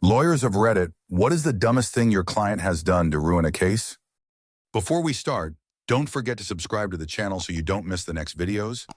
Lawyers of Reddit, what is the dumbest thing your client has done to ruin a case? Before we start, don't forget to subscribe to the channel so you don't miss the next videos.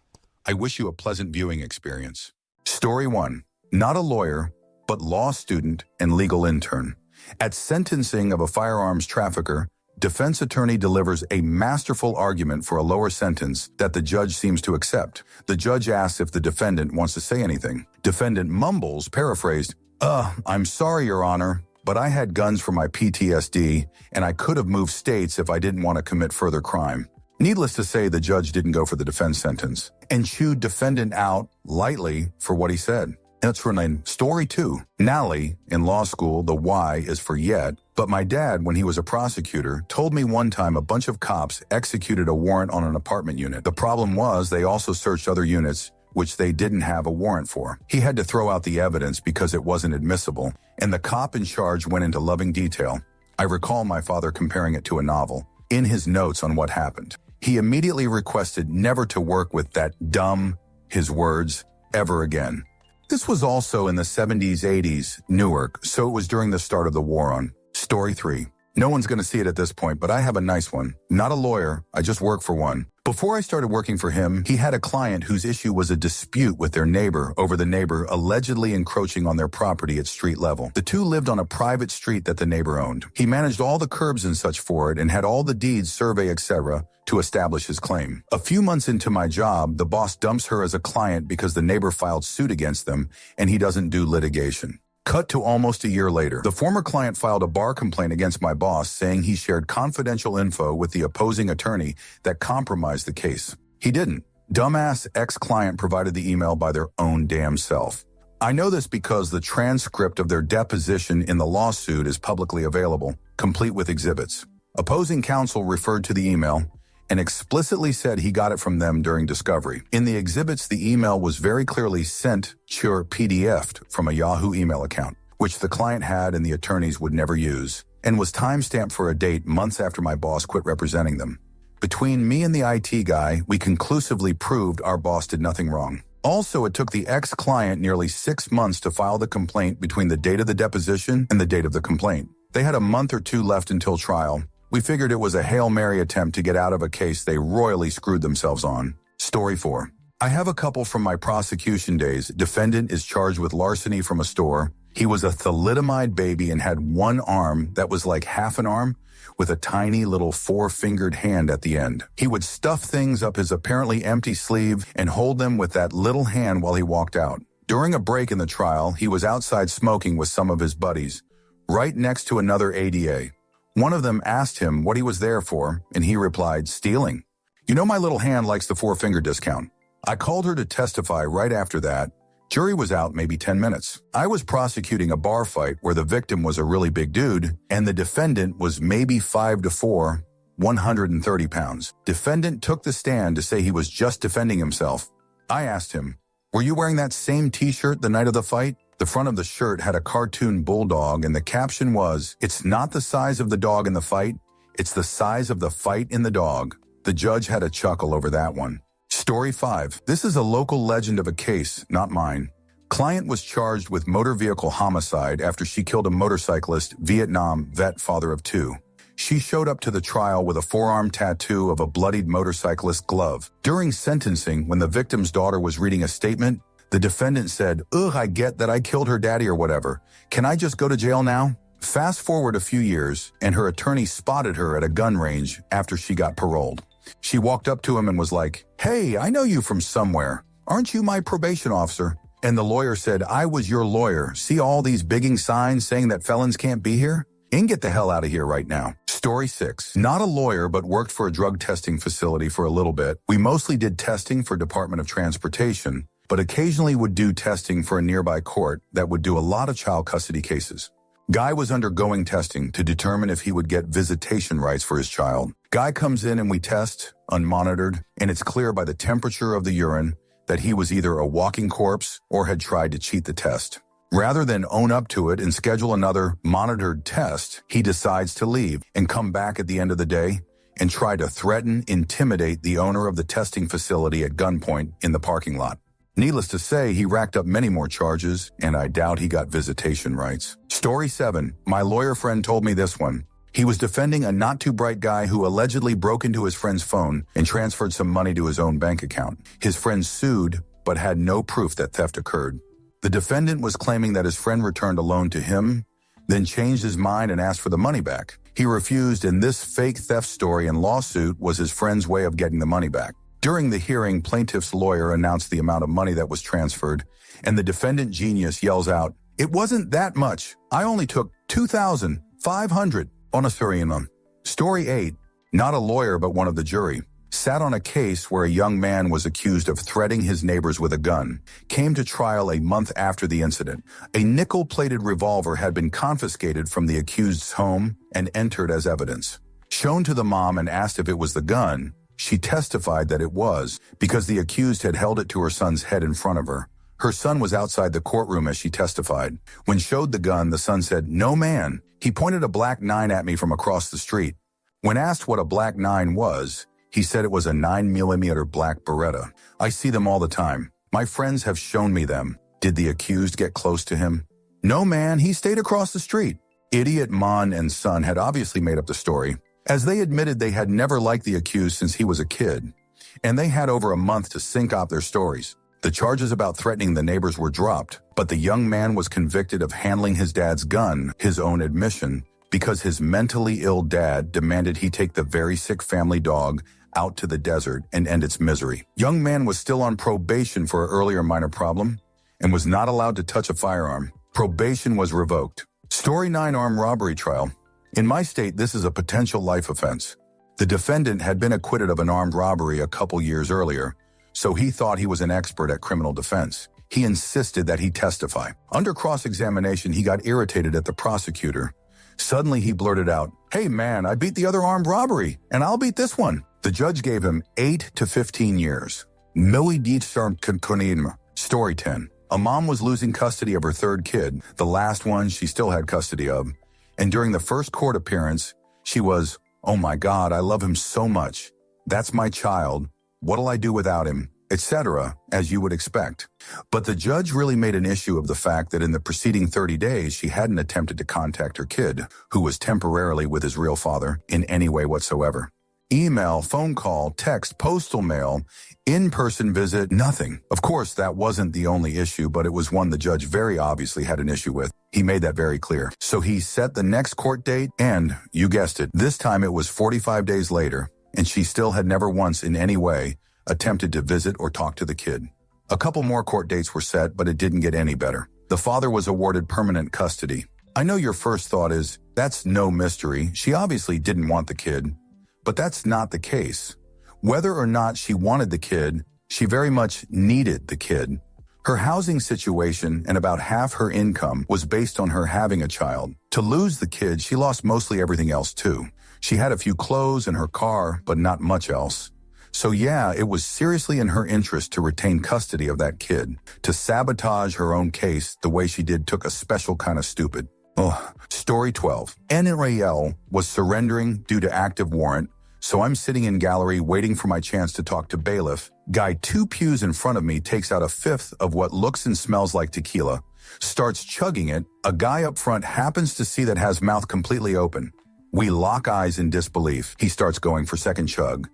I wish you a pleasant viewing experience. Story 1. Not a lawyer, but law student and legal intern. At sentencing of a firearms trafficker, defense attorney delivers a masterful argument for a lower sentence that the judge seems to accept. The judge asks if the defendant wants to say anything. Defendant mumbles, paraphrased, I'm sorry, Your Honor, but I had guns for my PTSD, and I could have moved states if I didn't want to commit further crime. Needless to say, the judge didn't go for the defense sentence and chewed defendant out lightly for what he said. That's running. Story 2. Nally, in law school, the Y is for yet, but my dad, when he was a prosecutor, told me one time a bunch of cops executed a warrant on an apartment unit. The problem was they also searched other units, which they didn't have a warrant for. He had to throw out the evidence because it wasn't admissible, and the cop in charge went into loving detail. I recall my father comparing it to a novel. In his notes on what happened, he immediately requested never to work with that dumb, his words, ever again. This was also in the 70s, 80s, Newark, so it was during the start of the war on. Story 3. No one's going to see it at this point, but I have a nice one. Not a lawyer, I just work for one. Before I started working for him, he had a client whose issue was a dispute with their neighbor over the neighbor allegedly encroaching on their property at street level. The two lived on a private street that the neighbor owned. He managed all the curbs and such for it and had all the deeds, survey, etc. to establish his claim. A few months into my job, the boss dumps her as a client because the neighbor filed suit against them and he doesn't do litigation. Cut to almost a year later. The former client filed a bar complaint against my boss saying he shared confidential info with the opposing attorney that compromised the case. He didn't. Dumbass ex-client provided the email by their own damn self. I know this because the transcript of their deposition in the lawsuit is publicly available, complete with exhibits. Opposing counsel referred to the email and explicitly said he got it from them during discovery. In the exhibits, the email was very clearly sent or PDF'd from a Yahoo email account, which the client had and the attorneys would never use, and was timestamped for a date months after my boss quit representing them. Between me and the IT guy, we conclusively proved our boss did nothing wrong. Also, it took the ex-client nearly 6 months to file the complaint between the date of the deposition and the date of the complaint. They had a month or two left until trial. We figured it was a Hail Mary attempt to get out of a case they royally screwed themselves on. Story 4. I have a couple from my prosecution days. Defendant is charged with larceny from a store. He was a thalidomide baby and had one arm that was like half an arm with a tiny little 4-fingered hand at the end. He would stuff things up his apparently empty sleeve and hold them with that little hand while he walked out. During a break in the trial, he was outside smoking with some of his buddies, right next to another ADA. One of them asked him what he was there for, and he replied, stealing. You know my little hand likes the 4-finger discount. I called her to testify right after that. Jury was out maybe 10 minutes. I was prosecuting a bar fight where the victim was a really big dude, and the defendant was maybe 5'4", 130 pounds. Defendant took the stand to say he was just defending himself. I asked him, were you wearing that same t-shirt the night of the fight? The front of the shirt had a cartoon bulldog, and the caption was, it's not the size of the dog in the fight, it's the size of the fight in the dog. The judge had a chuckle over that one. Story 5. This is a local legend of a case, not mine. Client was charged with motor vehicle homicide after she killed a motorcyclist, Vietnam vet, father of 2. She showed up to the trial with a forearm tattoo of a bloodied motorcyclist glove. During sentencing, when the victim's daughter was reading a statement, the defendant said, ugh, I get that I killed her daddy or whatever. Can I just go to jail now? Fast forward a few years, and her attorney spotted her at a gun range after she got paroled. She walked up to him and was like, hey, I know you from somewhere. Aren't you my probation officer? And the lawyer said, I was your lawyer. See all these bigging signs saying that felons can't be here? And get the hell out of here right now. Story 6. Not a lawyer, but worked for a drug testing facility for a little bit. We mostly did testing for Department of Transportation, but occasionally would do testing for a nearby court that would do a lot of child custody cases. Guy was undergoing testing to determine if he would get visitation rights for his child. Guy comes in and we test, unmonitored, and it's clear by the temperature of the urine that he was either a walking corpse or had tried to cheat the test. Rather than own up to it and schedule another monitored test, he decides to leave and come back at the end of the day and try to threaten, intimidate the owner of the testing facility at gunpoint in the parking lot. Needless to say, he racked up many more charges, and I doubt he got visitation rights. Story 7. My lawyer friend told me this one. He was defending a not-too-bright guy who allegedly broke into his friend's phone and transferred some money to his own bank account. His friend sued, but had no proof that theft occurred. The defendant was claiming that his friend returned a loan to him, then changed his mind and asked for the money back. He refused, and this fake theft story and lawsuit was his friend's way of getting the money back. During the hearing, plaintiff's lawyer announced the amount of money that was transferred, and the defendant genius yells out, "It wasn't that much. I only took $2,500 on a Suriname." Story 8. Not a lawyer but one of the jury. Sat on a case where a young man was accused of threatening his neighbors with a gun. Came to trial a month after the incident. A nickel-plated revolver had been confiscated from the accused's home and entered as evidence. Shown to the mom and asked if it was the gun, she testified that it was, because the accused had held it to her son's head in front of her. Her son was outside the courtroom as she testified. When showed the gun, the son said, "No, man. He pointed a black 9 at me from across the street." When asked what a black 9 was, he said it was a 9mm black Beretta. "I see them all the time. My friends have shown me them." Did the accused get close to him? "No, man. He stayed across the street." Idiot Mon and son had obviously made up the story, as they admitted they had never liked the accused since he was a kid, and they had over a month to sync up their stories. The charges about threatening the neighbors were dropped, but the young man was convicted of handling his dad's gun, his own admission, because his mentally ill dad demanded he take the very sick family dog out to the desert and end its misery. Young man was still on probation for an earlier minor problem and was not allowed to touch a firearm. Probation was revoked. Story 9. Armed robbery trial. In my state, this is a potential life offense. The defendant had been acquitted of an armed robbery a couple years earlier, so he thought he was an expert at criminal defense. He insisted that he testify. Under cross-examination, he got irritated at the prosecutor. Suddenly, he blurted out, "Hey man, I beat the other armed robbery, and I'll beat this one." The judge gave him 8 to 15 years. Story 10. A mom was losing custody of her third kid, the last one she still had custody of. And during the first court appearance, she was, "Oh my God, I love him so much. That's my child. What'll I do without him?" etc., as you would expect. But the judge really made an issue of the fact that in the preceding 30 days, she hadn't attempted to contact her kid, who was temporarily with his real father, in any way whatsoever. Email, phone call, text, postal mail, in-person visit, nothing. Of course, that wasn't the only issue, but it was one the judge very obviously had an issue with. He made that very clear. So he set the next court date, and, you guessed it, this time it was 45 days later, and she still had never once in any way attempted to visit or talk to the kid. A couple more court dates were set, but it didn't get any better. The father was awarded permanent custody. I know your first thought is, that's no mystery. She obviously didn't want the kid. But that's not the case. Whether or not she wanted the kid, she very much needed the kid. Her housing situation and about half her income was based on her having a child. To lose the kid, she lost mostly everything else too. She had a few clothes and her car, but not much else. So yeah, it was seriously in her interest to retain custody of that kid. To sabotage her own case the way she did took a special kind of stupid. Story 12. NRAL was surrendering due to active warrant, so I'm sitting in gallery waiting for my chance to talk to bailiff. Guy 2 pews in front of me takes out a fifth of what looks and smells like tequila, starts chugging it. A guy up front happens to see that has mouth completely open. We lock eyes in disbelief. He starts going for second chug.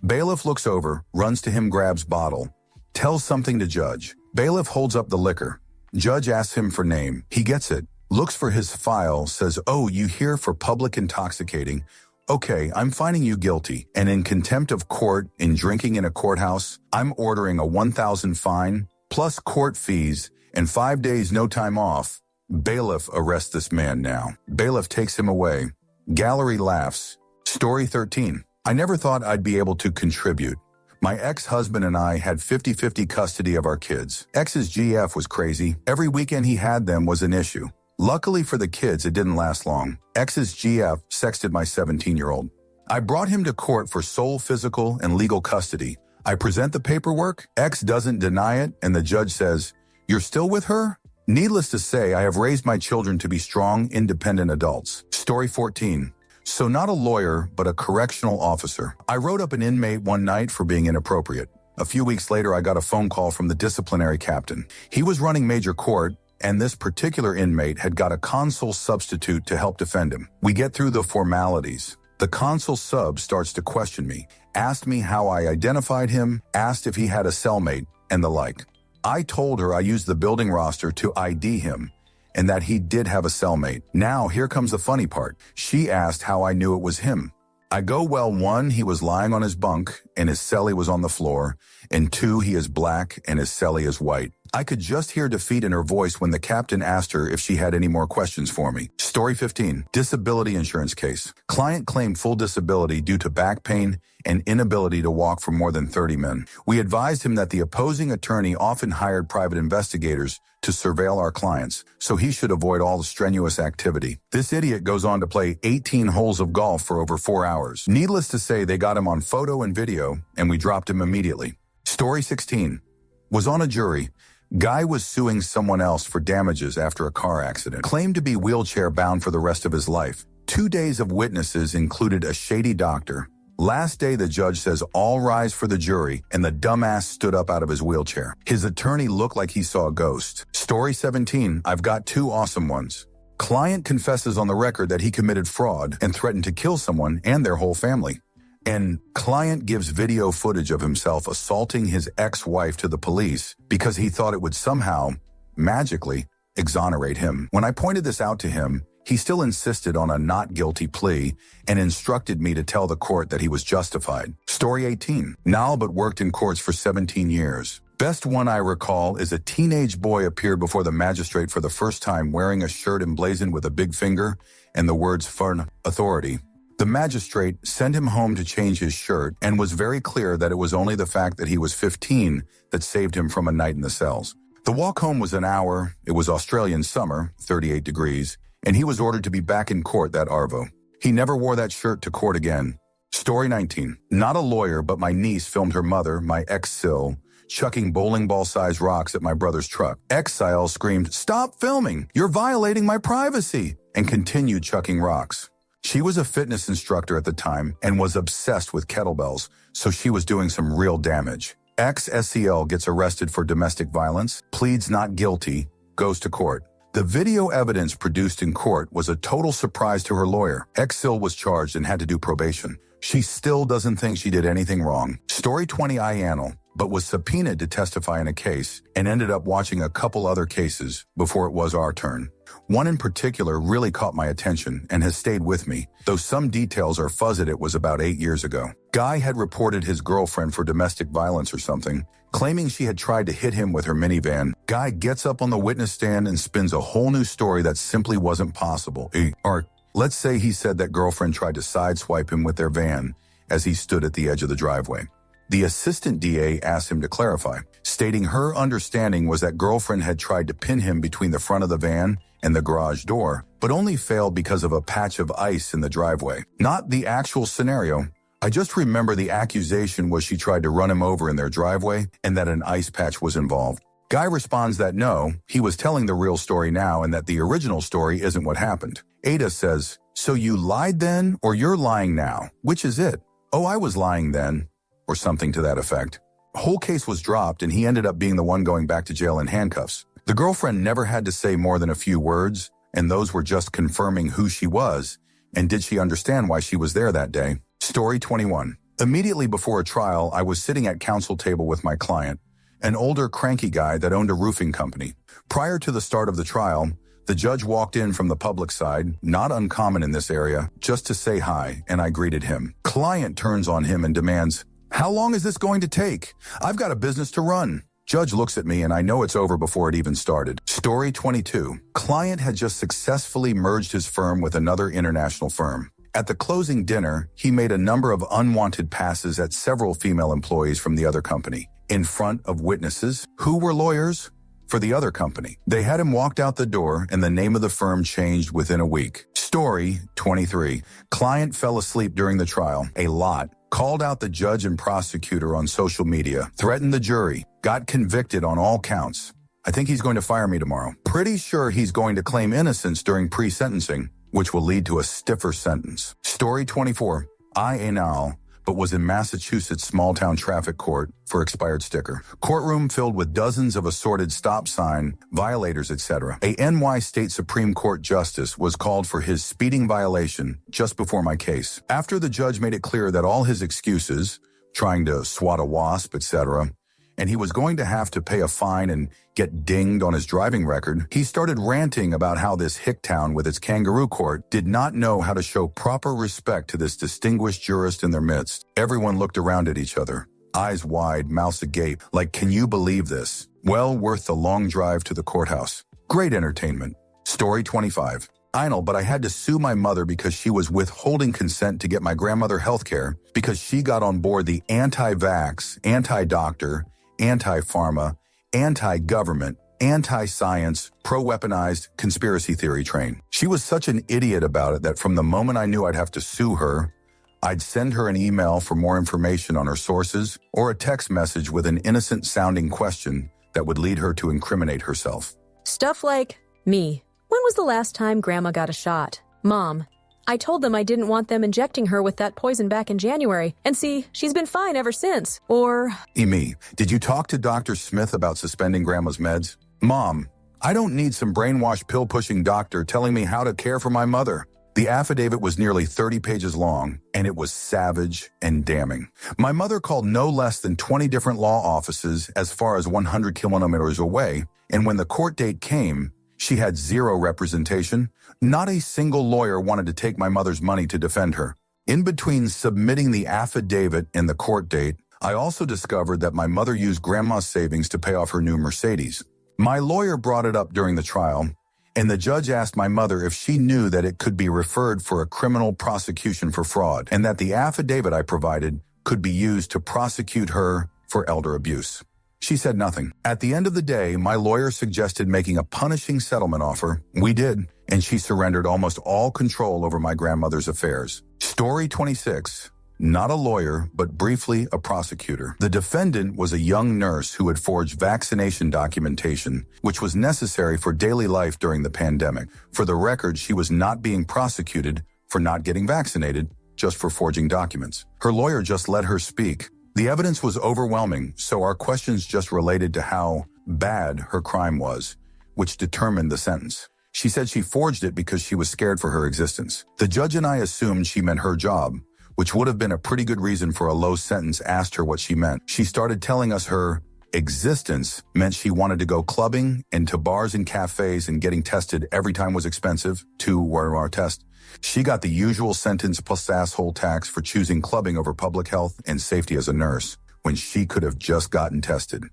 Bailiff looks over, runs to him, grabs bottle, tells something to judge. Bailiff holds up the liquor. Judge asks him for name. He gets it. Looks for his file, says, "Oh, you here for public intoxicating. Okay, I'm finding you guilty. And in contempt of court, in drinking in a courthouse, I'm ordering a $1,000 fine, plus court fees, and 5 days no time off. Bailiff arrests this man now." Bailiff takes him away. Gallery laughs. Story 13. I never thought I'd be able to contribute. My ex-husband and I had 50-50 custody of our kids. Ex's GF was crazy. Every weekend he had them was an issue. Luckily for the kids, it didn't last long. Ex's GF sexted my 17-year-old. I brought him to court for sole physical and legal custody. I present the paperwork, Ex doesn't deny it, and the judge says, "You're still with her?" Needless to say, I have raised my children to be strong, independent adults. Story 14. So not a lawyer, but a correctional officer. I wrote up an inmate one night for being inappropriate. A few weeks later, I got a phone call from the disciplinary captain. He was running major court, and this particular inmate had got a consul substitute to help defend him. We get through the formalities. The consul sub starts to question me, asked me how I identified him, asked if he had a cellmate, and the like. I told her I used the building roster to ID him, and that he did have a cellmate. Now, here comes the funny part. She asked how I knew it was him. I go, well, 1, he was lying on his bunk, and his cellie was on the floor, and 2, he is black, and his cellie is white. I could just hear defeat in her voice when the captain asked her if she had any more questions for me. Story 15, disability insurance case. Client claimed full disability due to back pain and inability to walk for more than 30 minutes. We advised him that the opposing attorney often hired private investigators to surveil our clients, so he should avoid all the strenuous activity. This idiot goes on to play 18 holes of golf for over 4 hours. Needless to say, they got him on photo and video, and we dropped him immediately. Story 16, was on a jury. Guy was suing someone else for damages after a car accident. Claimed to be wheelchair bound for the rest of his life. 2 days of witnesses included a shady doctor. Last day, the judge says all rise for the jury, and the dumbass stood up out of his wheelchair. His attorney looked like he saw a ghost. Story 17, I've got 2 awesome ones. Client confesses on the record that he committed fraud and threatened to kill someone and their whole family. And client gives video footage of himself assaulting his ex-wife to the police because he thought it would somehow, magically, exonerate him. When I pointed this out to him, he still insisted on a not guilty plea and instructed me to tell the court that he was justified. Story 18, Nalbut worked in courts for 17 years. Best one I recall is a teenage boy appeared before the magistrate for the first time wearing a shirt emblazoned with a big finger and the words "Fern Authority." The magistrate sent him home to change his shirt and was very clear that it was only the fact that he was 15 that saved him from a night in the cells. The walk home was an hour, it was Australian summer, 38 degrees, and he was ordered to be back in court that arvo. He never wore that shirt to court again. Story 19. Not a lawyer, but my niece filmed her mother, my ex-Sil, chucking bowling ball-sized rocks at my brother's truck. Ex-Sil screamed, "Stop filming! You're violating my privacy!" and continued chucking rocks. She was a fitness instructor at the time and was obsessed with kettlebells, so she was doing some real damage. Ex-SEL gets arrested for domestic violence, pleads not guilty, goes to court. The video evidence produced in court was a total surprise to her lawyer. Ex-Sil was charged and had to do probation. She still doesn't think she did anything wrong. Story 20, Ianel, but was subpoenaed to testify in a case and ended up watching a couple other cases before it was our turn. One in particular really caught my attention and has stayed with me, though some details are fuzzy. It was about 8 years ago. Guy had reported his girlfriend for domestic violence or something, claiming she had tried to hit him with her minivan. Guy gets up on the witness stand and spins a whole new story that simply wasn't possible. Or let's say he said that girlfriend tried to sideswipe him with their van as he stood at the edge of the driveway. The assistant DA asked him to clarify, stating her understanding was that girlfriend had tried to pin him between the front of the van and the garage door, but only failed because of a patch of ice in the driveway. Not the actual scenario. I just remember the accusation was she tried to run him over in their driveway and that an ice patch was involved. Guy responds that no, he was telling the real story now and that the original story isn't what happened. Ada says, "So you lied then or you're lying now? Which is it?" "Oh, I was lying then," or something to that effect. Whole case was dropped and he ended up being the one going back to jail in handcuffs. The girlfriend never had to say more than a few words, and those were just confirming who she was and did she understand why she was there that day. Story 21. Immediately before a trial, I was sitting at counsel table with my client, an older cranky guy that owned a roofing company. Prior to the start of the trial, the judge walked in from the public side, not uncommon in this area, just to say hi, and I greeted him. Client turns on him and demands, "How long is this going to take? I've got a business to run." Judge looks at me and I know it's over before it even started. Story 22. Client had just successfully merged his firm with another international firm. At the closing dinner, he made a number of unwanted passes at several female employees from the other company, in front of witnesses who were lawyers for the other company. They had him walked out the door and the name of the firm changed within a week. Story 23. Client fell asleep during the trial, a lot, called out the judge and prosecutor on social media, threatened the jury, got convicted on all counts. I think he's going to fire me tomorrow. Pretty sure he's going to claim innocence during pre-sentencing, which will lead to a stiffer sentence. Story 24. I, Anal, but was in Massachusetts small-town traffic court for expired sticker. Courtroom filled with dozens of assorted stop sign violators, etc. A NY State Supreme Court justice was called for his speeding violation just before my case. After the judge made it clear that all his excuses, trying to swat a wasp, etc., and he was going to have to pay a fine and get dinged on his driving record, he started ranting about how this hick town with its kangaroo court did not know how to show proper respect to this distinguished jurist in their midst. Everyone looked around at each other, eyes wide, mouths agape, like, can you believe this? Well worth the long drive to the courthouse. Great entertainment. Story 25. I know, but I had to sue my mother because she was withholding consent to get my grandmother health care because she got on board the anti-vax, anti-doctor, anti-pharma, anti-government, anti-science, pro-weaponized conspiracy theory train. She was such an idiot about it that from the moment I knew I'd have to sue her, I'd send her an email for more information on her sources or a text message with an innocent-sounding question that would lead her to incriminate herself. Stuff like, me. When was the last time Grandma got a shot? Mom. I told them I didn't want them injecting her with that poison back in January, and see, she's been fine ever since. Or... Me, did you talk to Dr. Smith about suspending Grandma's meds? Mom, I don't need some brainwashed pill-pushing doctor telling me how to care for my mother. The affidavit was nearly 30 pages long, and it was savage and damning. My mother called no less than 20 different law offices as far as 100 kilometers away, and when the court date came, she had zero representation. Not a single lawyer wanted to take my mother's money to defend her. In between submitting the affidavit and the court date, I also discovered that my mother used Grandma's savings to pay off her new Mercedes. My lawyer brought it up during the trial, and the judge asked my mother if she knew that it could be referred for a criminal prosecution for fraud, and that the affidavit I provided could be used to prosecute her for elder abuse. She said nothing. At the end of the day, my lawyer suggested making a punishing settlement offer. We did, and she surrendered almost all control over my grandmother's affairs. Story 26. Not a lawyer, but briefly a prosecutor. The defendant was a young nurse who had forged vaccination documentation, which was necessary for daily life during the pandemic. For the record, she was not being prosecuted for not getting vaccinated, just for forging documents. Her lawyer just let her speak. The evidence was overwhelming, so our questions just related to how bad her crime was, which determined the sentence. She said she forged it because she was scared for her existence. The judge and I assumed she meant her job, which would have been a pretty good reason for a low sentence. Asked her what she meant. She started telling us her existence meant she wanted to go clubbing and to bars and cafes, and getting tested every time was expensive. 2 were our test. She got the usual sentence plus asshole tax for choosing clubbing over public health and safety as a nurse, when she could have just gotten tested.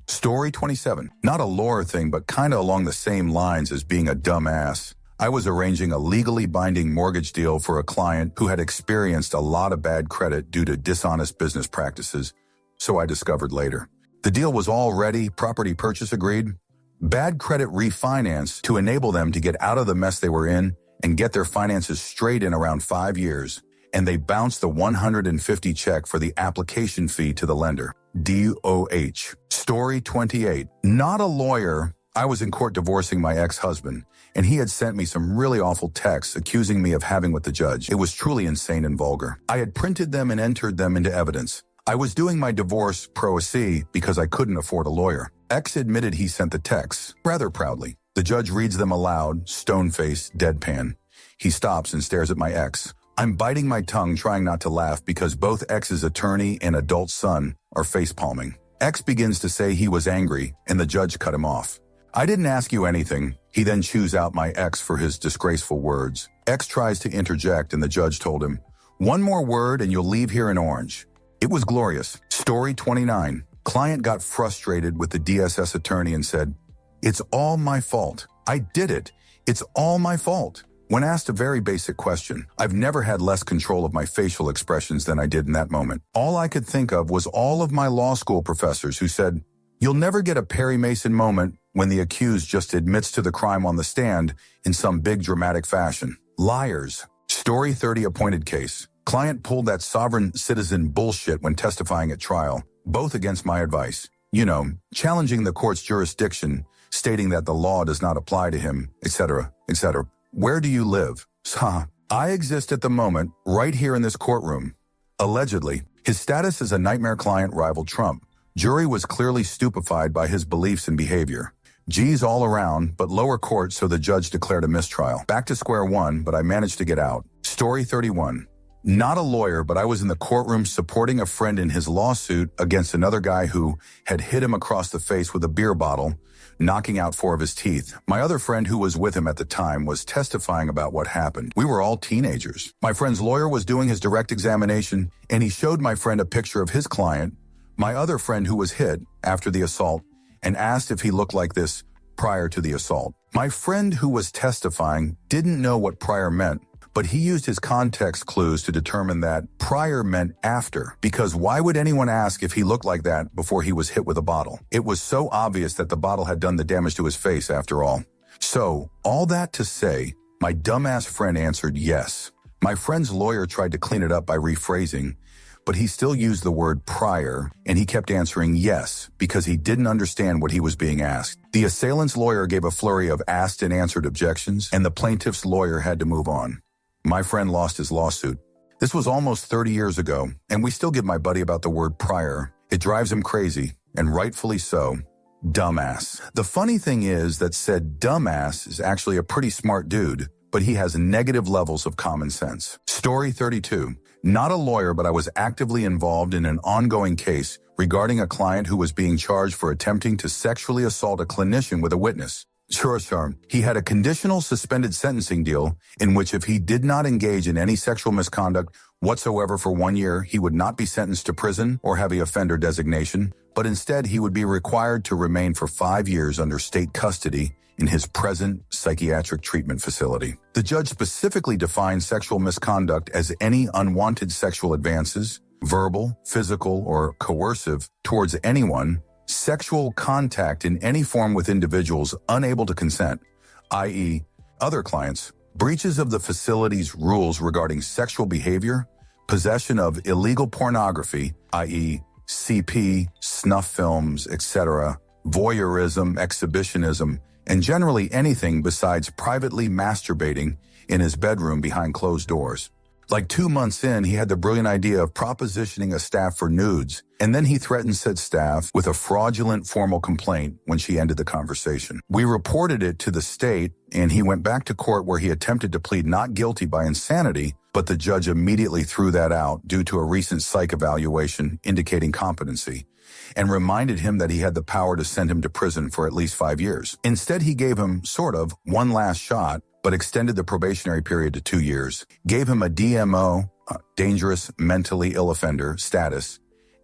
Story 27. Not a lore thing, but kinda along the same lines as being a dumbass. I was arranging a legally binding mortgage deal for a client who had experienced a lot of bad credit due to dishonest business practices, so I discovered later. The deal was all ready, property purchase agreed, bad credit refinance to enable them to get out of the mess they were in and get their finances straight in around 5 years, and they bounced the $150 check for the application fee to the lender. DOH. Story 28. Not a lawyer. I was in court divorcing my ex-husband, and he had sent me some really awful texts accusing me of having with the judge. It was truly insane and vulgar. I had printed them and entered them into evidence. I was doing my divorce pro se because I couldn't afford a lawyer. Ex admitted he sent the texts, rather proudly. The judge reads them aloud, stone-faced, deadpan. He stops and stares at my ex. I'm biting my tongue, trying not to laugh because both ex's attorney and adult son are face-palming. Ex begins to say he was angry, and the judge cut him off. I didn't ask you anything. He then chews out my ex for his disgraceful words. Ex tries to interject, and the judge told him, "One more word and you'll leave here in orange." It was glorious. Story 29. Client got frustrated with the DSS attorney and said, "It's all my fault. I did it. It's all my fault." When asked a very basic question, I've never had less control of my facial expressions than I did in that moment. All I could think of was all of my law school professors who said, "You'll never get a Perry Mason moment when the accused just admits to the crime on the stand in some big dramatic fashion." Liars. Story 30. Appointed case. Client pulled that sovereign citizen bullshit when testifying at trial, both against my advice. You know, challenging the court's jurisdiction, stating that the law does not apply to him, etc., etc. Where do you live? I exist at the moment, right here in this courtroom. Allegedly, his status as a nightmare client rivaled Trump. Jury was clearly stupefied by his beliefs and behavior. G's all around, but lower court, so the judge declared a mistrial. Back to square one, but I managed to get out. Story 31. Not a lawyer, but I was in the courtroom supporting a friend in his lawsuit against another guy who had hit him across the face with a beer bottle, knocking out 4 of his teeth. My other friend who was with him at the time was testifying about what happened. We were all teenagers. My friend's lawyer was doing his direct examination, and he showed my friend a picture of his client, my other friend who was hit after the assault, and asked if he looked like this prior to the assault. My friend who was testifying didn't know what prior meant, but he used his context clues to determine that prior meant after, because why would anyone ask if he looked like that before he was hit with a bottle? It was so obvious that the bottle had done the damage to his face after all. So, all that to say, my dumbass friend answered yes. My friend's lawyer tried to clean it up by rephrasing, but he still used the word prior, and he kept answering yes because he didn't understand what he was being asked. The assailant's lawyer gave a flurry of asked and answered objections, and the plaintiff's lawyer had to move on. My friend lost his lawsuit. This was almost 30 years ago, and we still give my buddy about the word prior. It drives him crazy, and rightfully so. Dumbass. The funny thing is that said dumbass is actually a pretty smart dude, but he has negative levels of common sense. Story 32. Not a lawyer, but I was actively involved in an ongoing case regarding a client who was being charged for attempting to sexually assault a clinician with a witness. Sure. He had a conditional suspended sentencing deal in which if he did not engage in any sexual misconduct whatsoever for 1 year, he would not be sentenced to prison or heavy offender designation, but instead he would be required to remain for 5 years under state custody in his present psychiatric treatment facility. The judge specifically defined sexual misconduct as any unwanted sexual advances, verbal, physical, or coercive, towards anyone, sexual contact in any form with individuals unable to consent, i.e., other clients, breaches of the facility's rules regarding sexual behavior, possession of illegal pornography, i.e., CP, snuff films, etc., voyeurism, exhibitionism, and generally anything besides privately masturbating in his bedroom behind closed doors. Like 2 months in, he had the brilliant idea of propositioning a staff for nudes, and then he threatened said staff with a fraudulent formal complaint when she ended the conversation. We reported it to the state, and he went back to court where he attempted to plead not guilty by insanity, but the judge immediately threw that out due to a recent psych evaluation indicating competency, and reminded him that he had the power to send him to prison for at least 5 years. Instead, he gave him, sort of, one last shot, but extended the probationary period to 2 years, gave him a DMO, dangerous mentally ill offender, status,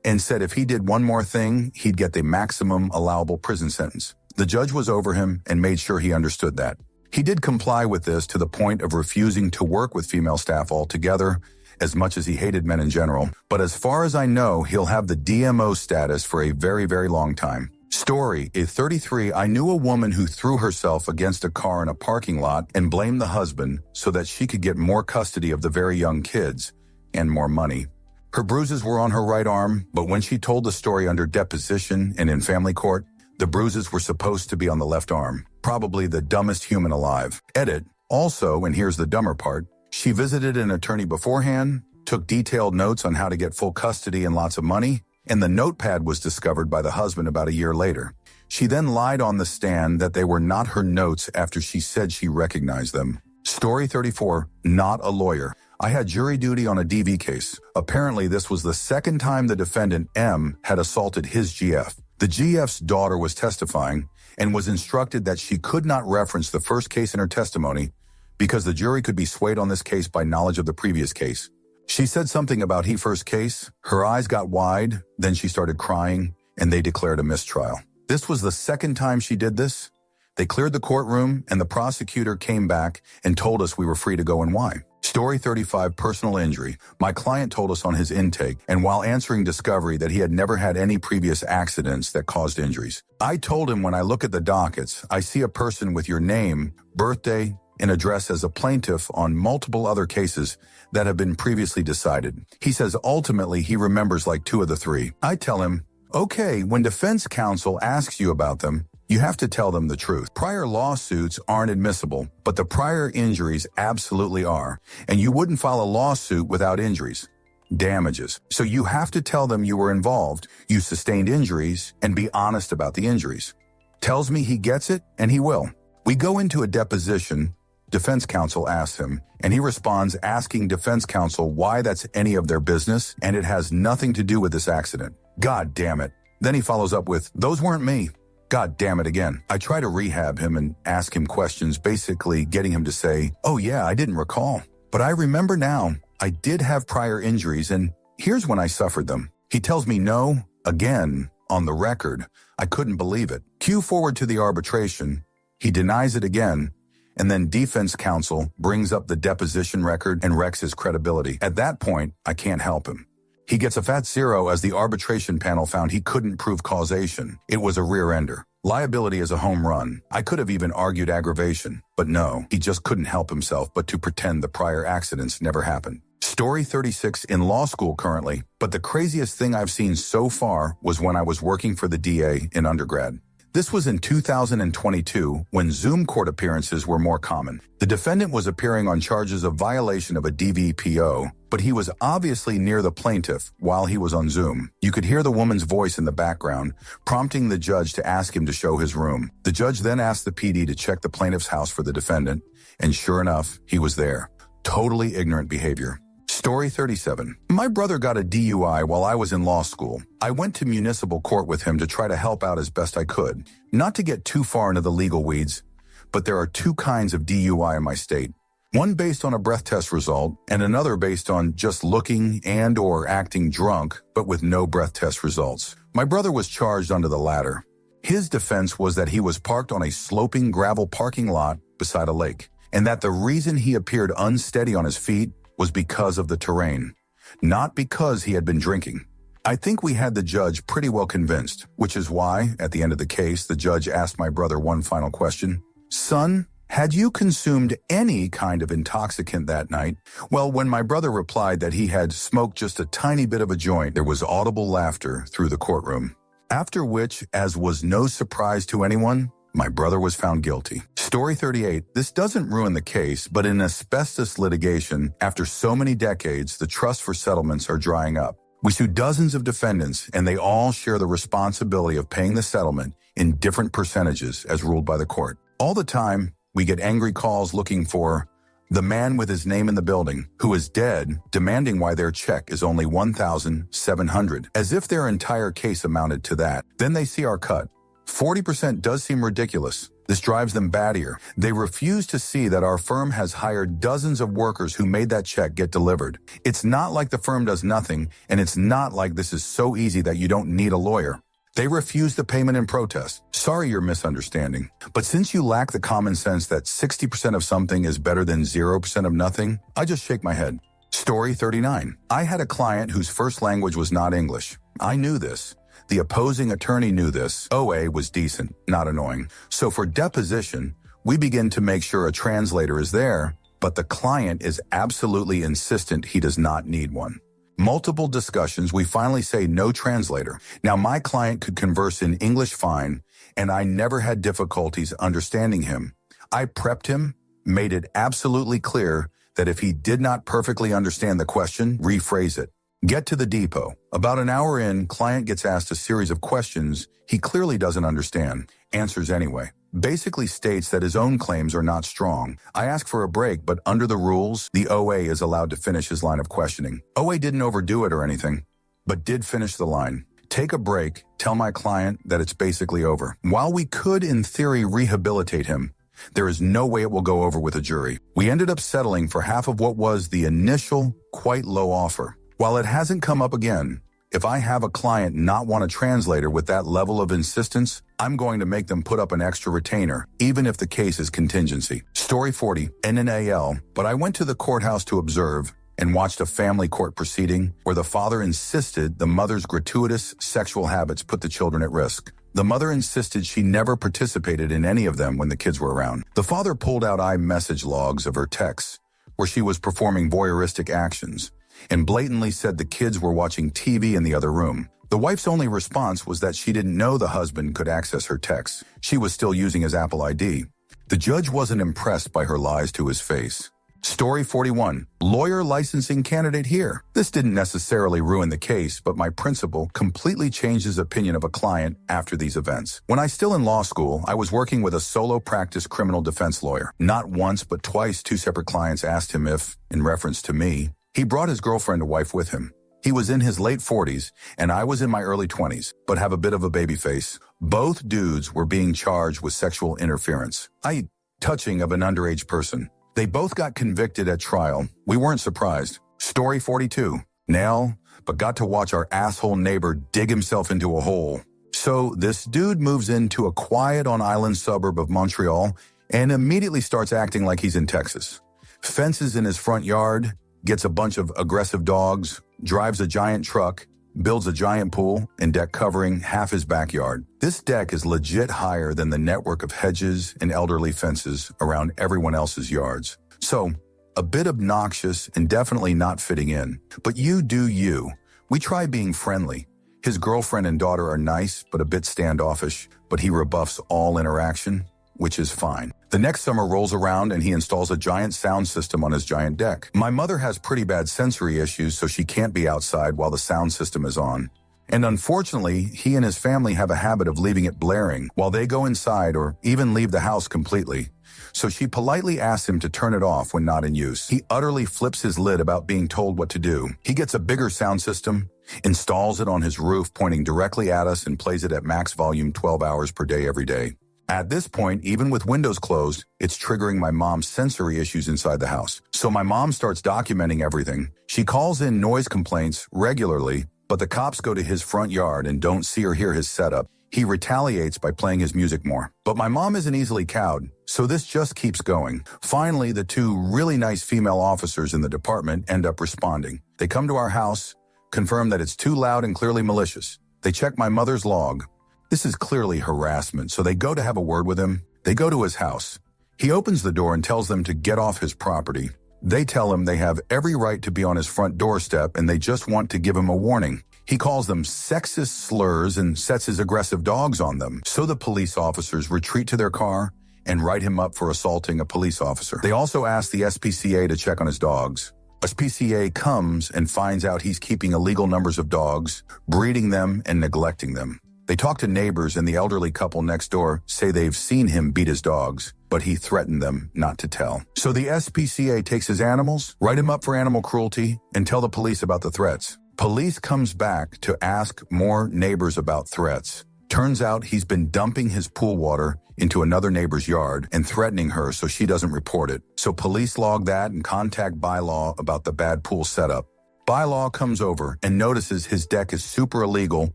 and said if he did one more thing, he'd get the maximum allowable prison sentence. The judge was over him and made sure he understood that. He did comply with this to the point of refusing to work with female staff altogether, as much as he hated men in general. But as far as I know, he'll have the DMO status for a very, very long time. Story 33. I knew a woman who threw herself against a car in a parking lot and blamed the husband so that she could get more custody of the very young kids and more money. Her bruises were on her right arm, but when she told the story under deposition and in family court, the bruises were supposed to be on the left arm. Probably the dumbest human alive. Edit. Also, and here's the dumber part, she visited an attorney beforehand, took detailed notes on how to get full custody and lots of money, and the notepad was discovered by the husband about a year later. She then lied on the stand that they were not her notes after she said she recognized them. Story 34. Not a lawyer. I had jury duty on a DV case. Apparently, this was the second time the defendant, M, had assaulted his GF. The GF's daughter was testifying and was instructed that she could not reference the first case in her testimony because the jury could be swayed on this case by knowledge of the previous case. She said something about he first case, her eyes got wide, then she started crying, and they declared a mistrial. This was the second time she did this. They cleared the courtroom, and the prosecutor came back and told us we were free to go and why. Story 35, personal injury. My client told us on his intake, and while answering discovery, that he had never had any previous accidents that caused injuries. I told him when I look at the dockets, I see a person with your name, birthday, and address as a plaintiff on multiple other cases that have been previously decided. He says ultimately he remembers like 2 of the 3. I tell him, okay, when defense counsel asks you about them, you have to tell them the truth. Prior lawsuits aren't admissible, but the prior injuries absolutely are, and you wouldn't file a lawsuit without injuries. damages. So you have to tell them you were involved, you sustained injuries, and be honest about the injuries. Tells me he gets it, and he will. We go into a deposition. Defense counsel asks him, and he responds asking defense counsel why that's any of their business, and it has nothing to do with this accident. God damn it. Then he follows up with, those weren't me. God damn it again. I try to rehab him and ask him questions, basically getting him to say, oh yeah, I didn't recall. But I remember now, I did have prior injuries, and here's when I suffered them. He tells me no, again, on the record. I couldn't believe it. Cue forward to the arbitration. He denies it again, and then defense counsel brings up the deposition record and wrecks his credibility. At that point, I can't help him. He gets a fat 0 as the arbitration panel found he couldn't prove causation. It was a rear-ender. Liability is a home run. I could have even argued aggravation, but no, he just couldn't help himself but to pretend the prior accidents never happened. Story 36 in law school currently, but the craziest thing I've seen so far was when I was working for the DA in undergrad. This was in 2022 when Zoom court appearances were more common. The defendant was appearing on charges of violation of a DVPO, but he was obviously near the plaintiff while he was on Zoom. You could hear the woman's voice in the background, prompting the judge to ask him to show his room. The judge then asked the PD to check the plaintiff's house for the defendant, and sure enough, he was there. Totally ignorant behavior. Story 37. My brother got a DUI while I was in law school. I went to municipal court with him to try to help out as best I could. Not to get too far into the legal weeds, but there are two kinds of DUI in my state. One based on a breath test result, and another based on just looking and or acting drunk, but with no breath test results. My brother was charged under the latter. His defense was that he was parked on a sloping gravel parking lot beside a lake, and that the reason he appeared unsteady on his feet was because of the terrain, not because he had been drinking. I think we had the judge pretty well convinced, which is why, at the end of the case, the judge asked my brother one final question. Son, had you consumed any kind of intoxicant that night? Well, when my brother replied that he had smoked just a tiny bit of a joint, there was audible laughter through the courtroom. After which, as was no surprise to anyone, my brother was found guilty. Story 38. This doesn't ruin the case, but in asbestos litigation, after so many decades, the trusts for settlements are drying up. We sue dozens of defendants, and they all share the responsibility of paying the settlement in different percentages as ruled by the court. All the time, we get angry calls looking for the man with his name in the building, who is dead, demanding why their check is only $1,700, as if their entire case amounted to that. Then they see our cut. 40% does seem ridiculous. This drives them battier. They refuse to see that our firm has hired dozens of workers who made that check get delivered. It's not like the firm does nothing, and it's not like this is so easy that you don't need a lawyer. They refuse the payment in protest. Sorry you're misunderstanding. But since you lack the common sense that 60% of something is better than 0% of nothing, I just shake my head. Story 39. I had a client whose first language was not English. I knew this. The opposing attorney knew this. OA was decent, not annoying. So for deposition, we begin to make sure a translator is there, but the client is absolutely insistent he does not need one. Multiple discussions, we finally say no translator. Now my client could converse in English fine, and I never had difficulties understanding him. I prepped him, made it absolutely clear that if he did not perfectly understand the question, rephrase it. Get to the depot. About an hour in, client gets asked a series of questions he clearly doesn't understand. Answers anyway. Basically states that his own claims are not strong. I ask for a break, but under the rules, the OA is allowed to finish his line of questioning. OA didn't overdo it or anything, but did finish the line. Take a break, tell my client that it's basically over. While we could, in theory, rehabilitate him, there is no way it will go over with a jury. We ended up settling for half of what was the initial, quite low offer. While it hasn't come up again, if I have a client not want a translator with that level of insistence, I'm going to make them put up an extra retainer, even if the case is contingency. Story 40, NNAL, but I went to the courthouse to observe and watched a family court proceeding where the father insisted the mother's gratuitous sexual habits put the children at risk. The mother insisted she never participated in any of them when the kids were around. The father pulled out iMessage logs of her texts, where she was performing voyeuristic actions, and blatantly said the kids were watching TV in the other room. The wife's only response was that she didn't know the husband could access her texts. She was still using his Apple ID. The judge wasn't impressed by her lies to his face. Story 41. Lawyer licensing candidate here. This didn't necessarily ruin the case, but my principal completely changed his opinion of a client after these events. When I was still in law school, I was working with a solo practice criminal defense lawyer. Not once, but twice, two separate clients asked him if, in reference to me, he brought his girlfriend or wife with him. He was in his late 40s, and I was in my early 20s, but have a bit of a baby face. Both dudes were being charged with sexual interference, i.e., touching of an underage person. They both got convicted at trial. We weren't surprised. Story 42. Nail, but got to watch our asshole neighbor dig himself into a hole. So this dude moves into a quiet on-island suburb of Montreal and immediately starts acting like he's in Texas. Fences in his front yard, gets a bunch of aggressive dogs, drives a giant truck, builds a giant pool and deck covering half his backyard. This deck is legit higher than the network of hedges and elderly fences around everyone else's yards. So, a bit obnoxious and definitely not fitting in. But you do you. We try being friendly. His girlfriend and daughter are nice, but a bit standoffish, but he rebuffs all interaction, which is fine. The next summer rolls around and he installs a giant sound system on his giant deck. My mother has pretty bad sensory issues, so she can't be outside while the sound system is on. And unfortunately, he and his family have a habit of leaving it blaring while they go inside or even leave the house completely. So she politely asks him to turn it off when not in use. He utterly flips his lid about being told what to do. He gets a bigger sound system, installs it on his roof pointing directly at us and plays it at max volume 12 hours per day every day. At this point, even with windows closed, it's triggering my mom's sensory issues inside the house. So my mom starts documenting everything. She calls in noise complaints regularly, but the cops go to his front yard and don't see or hear his setup. He retaliates by playing his music more. But my mom isn't easily cowed, so this just keeps going. Finally, the two really nice female officers in the department end up responding. They come to our house, confirm that it's too loud and clearly malicious. They check my mother's log. This is clearly harassment, so they go to have a word with him. They go to his house. He opens the door and tells them to get off his property. They tell him they have every right to be on his front doorstep and they just want to give him a warning. He calls them sexist slurs and sets his aggressive dogs on them. So the police officers retreat to their car and write him up for assaulting a police officer. They also ask the SPCA to check on his dogs. SPCA comes and finds out he's keeping illegal numbers of dogs, breeding them and neglecting them. They talk to neighbors and the elderly couple next door say they've seen him beat his dogs, but he threatened them not to tell. So the SPCA takes his animals, write him up for animal cruelty, and tell the police about the threats. Police comes back to ask more neighbors about threats. Turns out he's been dumping his pool water into another neighbor's yard and threatening her so she doesn't report it. So police log that and contact bylaw about the bad pool setup. Bylaw comes over and notices his deck is super illegal,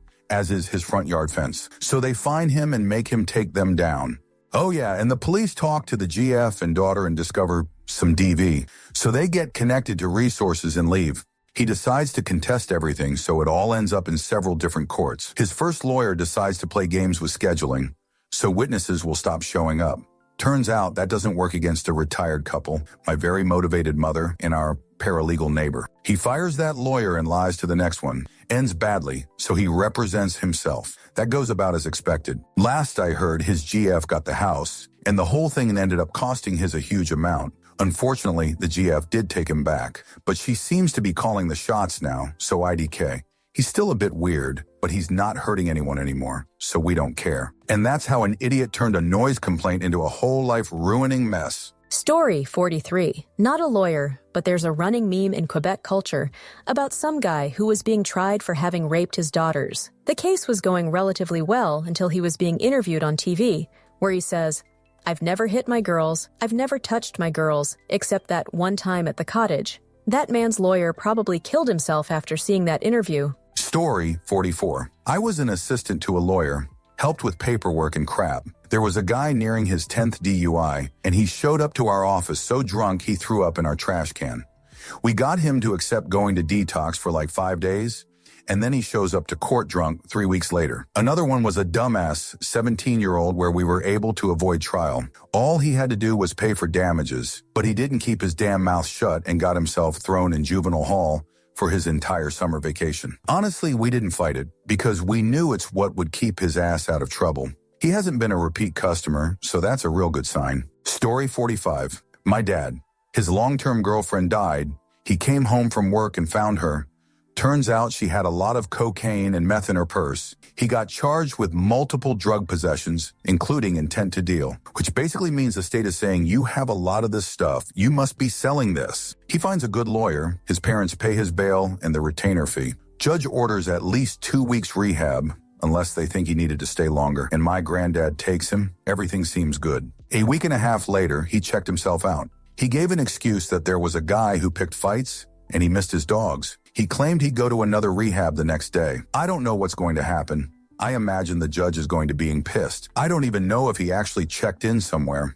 as is his front yard fence. So they fine him and make him take them down. Oh yeah, and the police talk to the GF and daughter and discover some DV. So they get connected to resources and leave. He decides to contest everything, so it all ends up in several different courts. His first lawyer decides to play games with scheduling, so witnesses will stop showing up. Turns out that doesn't work against a retired couple, my very motivated mother and our paralegal neighbor. He fires that lawyer and lies to the next one. Ends badly, so he represents himself. That goes about as expected. Last I heard, his GF got the house, and the whole thing ended up costing his a huge amount. Unfortunately, the GF did take him back, but she seems to be calling the shots now, so IDK. He's still a bit weird, but he's not hurting anyone anymore, so we don't care. And that's how an idiot turned a noise complaint into a whole life-ruining mess. Story 43. Not a lawyer, but there's a running meme in Quebec culture about some guy who was being tried for having raped his daughters. The case was going relatively well until he was being interviewed on TV, where he says, "I've never hit my girls, I've never touched my girls, except that one time at the cottage." That man's lawyer probably killed himself after seeing that interview. Story 44. I was an assistant to a lawyer, helped with paperwork and crap. There was a guy nearing his 10th DUI, and he showed up to our office so drunk he threw up in our trash can. We got him to accept going to detox for like 5 days, and then he shows up to court drunk 3 weeks later. Another one was a dumbass 17-year-old where we were able to avoid trial. All he had to do was pay for damages, but he didn't keep his damn mouth shut and got himself thrown in juvenile hall for his entire summer vacation. Honestly, we didn't fight it because we knew it's what would keep his ass out of trouble. He hasn't been a repeat customer, so that's a real good sign. Story 45. My dad. His long-term girlfriend died. He came home from work and found her. Turns out she had a lot of cocaine and meth in her purse. He got charged with multiple drug possessions, including intent to deal, which basically means the state is saying you have a lot of this stuff. You must be selling this. He finds a good lawyer. His parents pay his bail and the retainer fee. Judge orders at least 2 weeks rehab, unless they think he needed to stay longer. And my granddad takes him. Everything seems good. A week and a half later, he checked himself out. He gave an excuse that there was a guy who picked fights and he missed his dogs. He claimed he'd go to another rehab the next day. I don't know what's going to happen. I imagine the judge is going to be pissed. I don't even know if he actually checked in somewhere.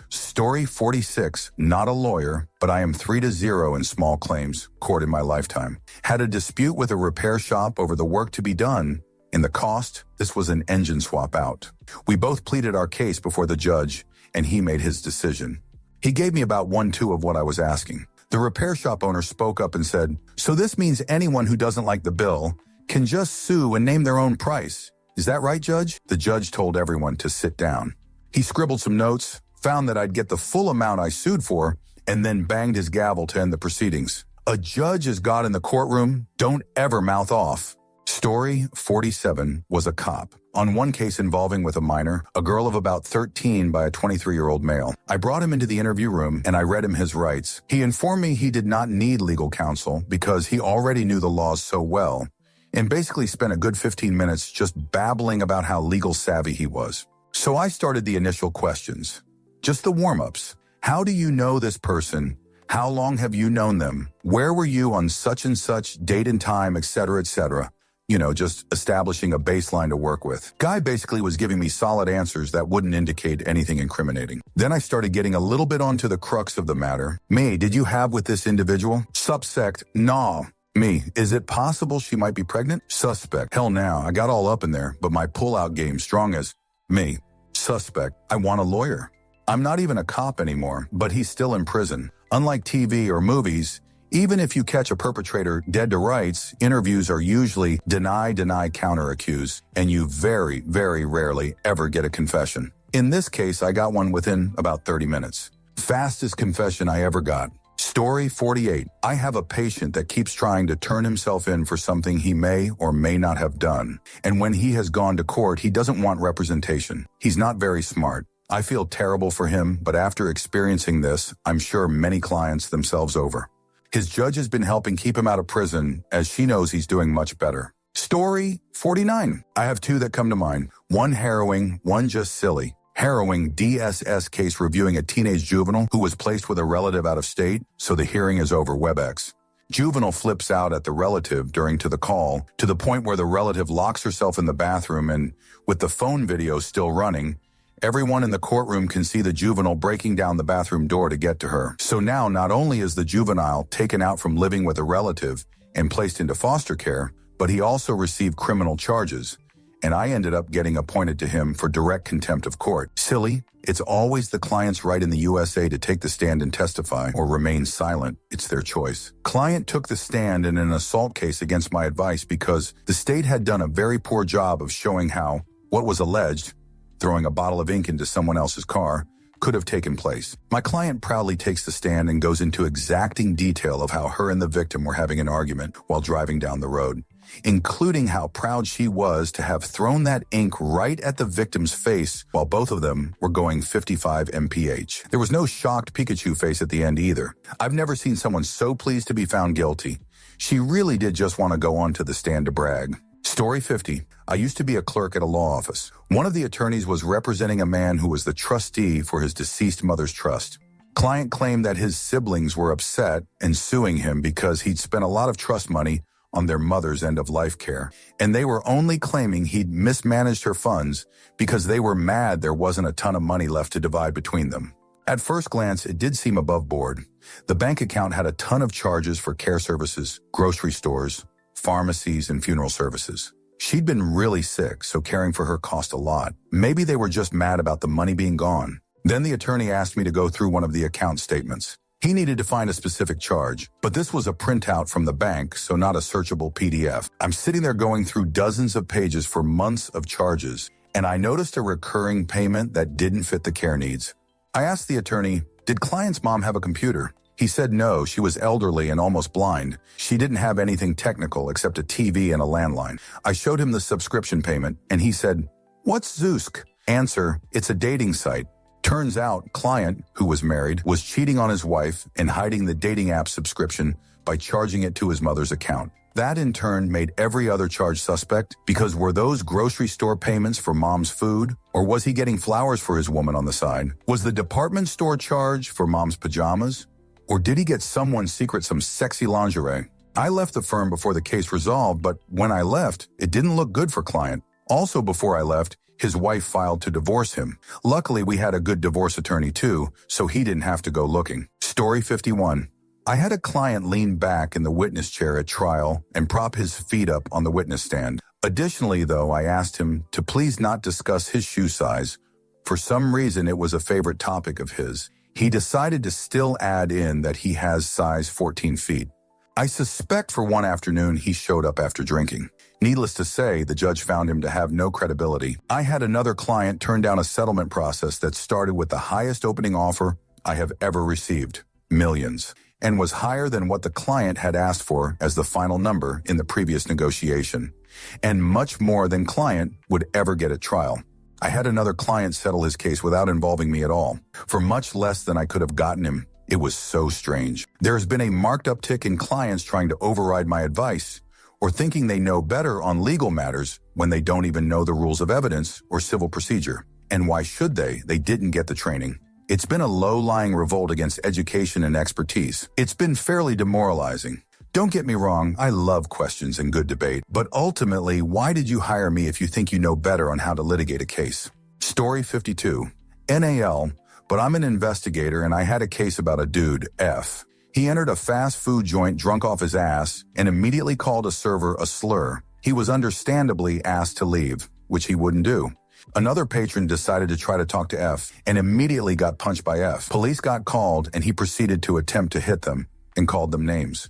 Story 46, not a lawyer, but I am 3-0 in small claims court in my lifetime. Had a dispute with a repair shop over the work to be done. In the cost, this was an engine swap out. We both pleaded our case before the judge, and he made his decision. He gave me about 1/2 of what I was asking. The repair shop owner spoke up and said, "So this means anyone who doesn't like the bill can just sue and name their own price. Is that right, Judge?" The judge told everyone to sit down. He scribbled some notes, found that I'd get the full amount I sued for, and then banged his gavel to end the proceedings. A judge is God in the courtroom. Don't ever mouth off. Story 47 was a cop. On one case involving with a minor, a girl of about 13 by a 23-year-old male. I brought him into the interview room and I read him his rights. He informed me he did not need legal counsel because he already knew the laws so well, and basically spent a good 15 minutes just babbling about how legal savvy he was. So I started the initial questions. Just the warm-ups. How do you know this person? How long have you known them? Where were you on such and such date and time, etc., etc.? You know, just establishing a baseline to work with. Guy basically was giving me solid answers that wouldn't indicate anything incriminating. Then I started getting a little bit onto the crux of the matter. Me, did you have with this individual? Subsect, nah. Me, is it possible she might be pregnant? Suspect, hell now, I got all up in there, but my pull-out game strong as me. Suspect, I want a lawyer. I'm not even a cop anymore, but he's still in prison. Unlike TV or movies, even if you catch a perpetrator dead to rights, interviews are usually deny, counter accuse, and you very, very rarely ever get a confession. In this case, I got one within about 30 minutes. Fastest confession I ever got. Story 48. I have a patient that keeps trying to turn himself in for something he may or may not have done. And when he has gone to court, he doesn't want representation. He's not very smart. I feel terrible for him, but after experiencing this, I'm sure many clients themselves over. His judge has been helping keep him out of prison, as she knows he's doing much better. Story 49. I have 2 that come to mind. One harrowing, one just silly. Harrowing DSS case reviewing a teenage juvenile who was placed with a relative out of state, so the hearing is over WebEx. Juvenile flips out at the relative during the call, to the point where the relative locks herself in the bathroom and, with the phone video still running, everyone in the courtroom can see the juvenile breaking down the bathroom door to get to her. So now not only is the juvenile taken out from living with a relative and placed into foster care, but he also received criminal charges. And I ended up getting appointed to him for direct contempt of court. Silly, it's always the client's right in the USA to take the stand and testify or remain silent. It's their choice. Client took the stand in an assault case against my advice because the state had done a very poor job of showing how what was alleged, throwing a bottle of ink into someone else's car, could have taken place. My client proudly takes the stand and goes into exacting detail of how her and the victim were having an argument while driving down the road, including how proud she was to have thrown that ink right at the victim's face while both of them were going 55 mph. There was no shocked Pikachu face at the end either. I've never seen someone so pleased to be found guilty. She really did just want to go onto the stand to brag. Story 50. I used to be a clerk at a law office. One of the attorneys was representing a man who was the trustee for his deceased mother's trust. Client claimed that his siblings were upset and suing him because he'd spent a lot of trust money on their mother's end-of-life care, and they were only claiming he'd mismanaged her funds because they were mad there wasn't a ton of money left to divide between them. At first glance, it did seem above board. The bank account had a ton of charges for care services, grocery stores, pharmacies, and funeral services. She'd been really sick, so caring for her cost a lot. Maybe they were just mad about the money being gone. Then the attorney asked me to go through one of the account statements. He needed to find a specific charge, but this was a printout from the bank, so not a searchable PDF. I'm sitting there going through dozens of pages for months of charges, and I noticed a recurring payment that didn't fit the care needs. I asked the attorney, Did client's mom have a computer? He said no, she was elderly and almost blind. She didn't have anything technical except a TV and a landline. I showed him the subscription payment, and he said, "What's Zoosk?" Answer, it's a dating site. Turns out, client, who was married, was cheating on his wife and hiding the dating app subscription by charging it to his mother's account. That in turn made every other charge suspect, because were those grocery store payments for mom's food, or was he getting flowers for his woman on the side? Was the department store charge for mom's pajamas? Or did he get someone's secret some sexy lingerie? I left the firm before the case resolved, but when I left, it didn't look good for client. Also before I left, his wife filed to divorce him. Luckily, we had a good divorce attorney too, so he didn't have to go looking. Story 51. I had a client lean back in the witness chair at trial and prop his feet up on the witness stand. Additionally, though, I asked him to please not discuss his shoe size. For some reason, it was a favorite topic of his. He decided to still add in that he has size 14 feet. I suspect for one afternoon he showed up after drinking. Needless to say, the judge found him to have no credibility. I had another client turn down a settlement process that started with the highest opening offer I have ever received, millions, and was higher than what the client had asked for as the final number in the previous negotiation, and much more than client would ever get at trial. I had another client settle his case without involving me at all, for much less than I could have gotten him. It was so strange. There has been a marked uptick in clients trying to override my advice, or thinking they know better on legal matters when they don't even know the rules of evidence or civil procedure. And why should they? They didn't get the training. It's been a low-lying revolt against education and expertise. It's been fairly demoralizing. Don't get me wrong, I love questions and good debate, but ultimately, why did you hire me if you think you know better on how to litigate a case? Story 52. NAL, but I'm an investigator and I had a case about a dude, F. He entered a fast food joint drunk off his ass and immediately called a server a slur. He was understandably asked to leave, which he wouldn't do. Another patron decided to try to talk to F and immediately got punched by F. Police got called and he proceeded to attempt to hit them and called them names.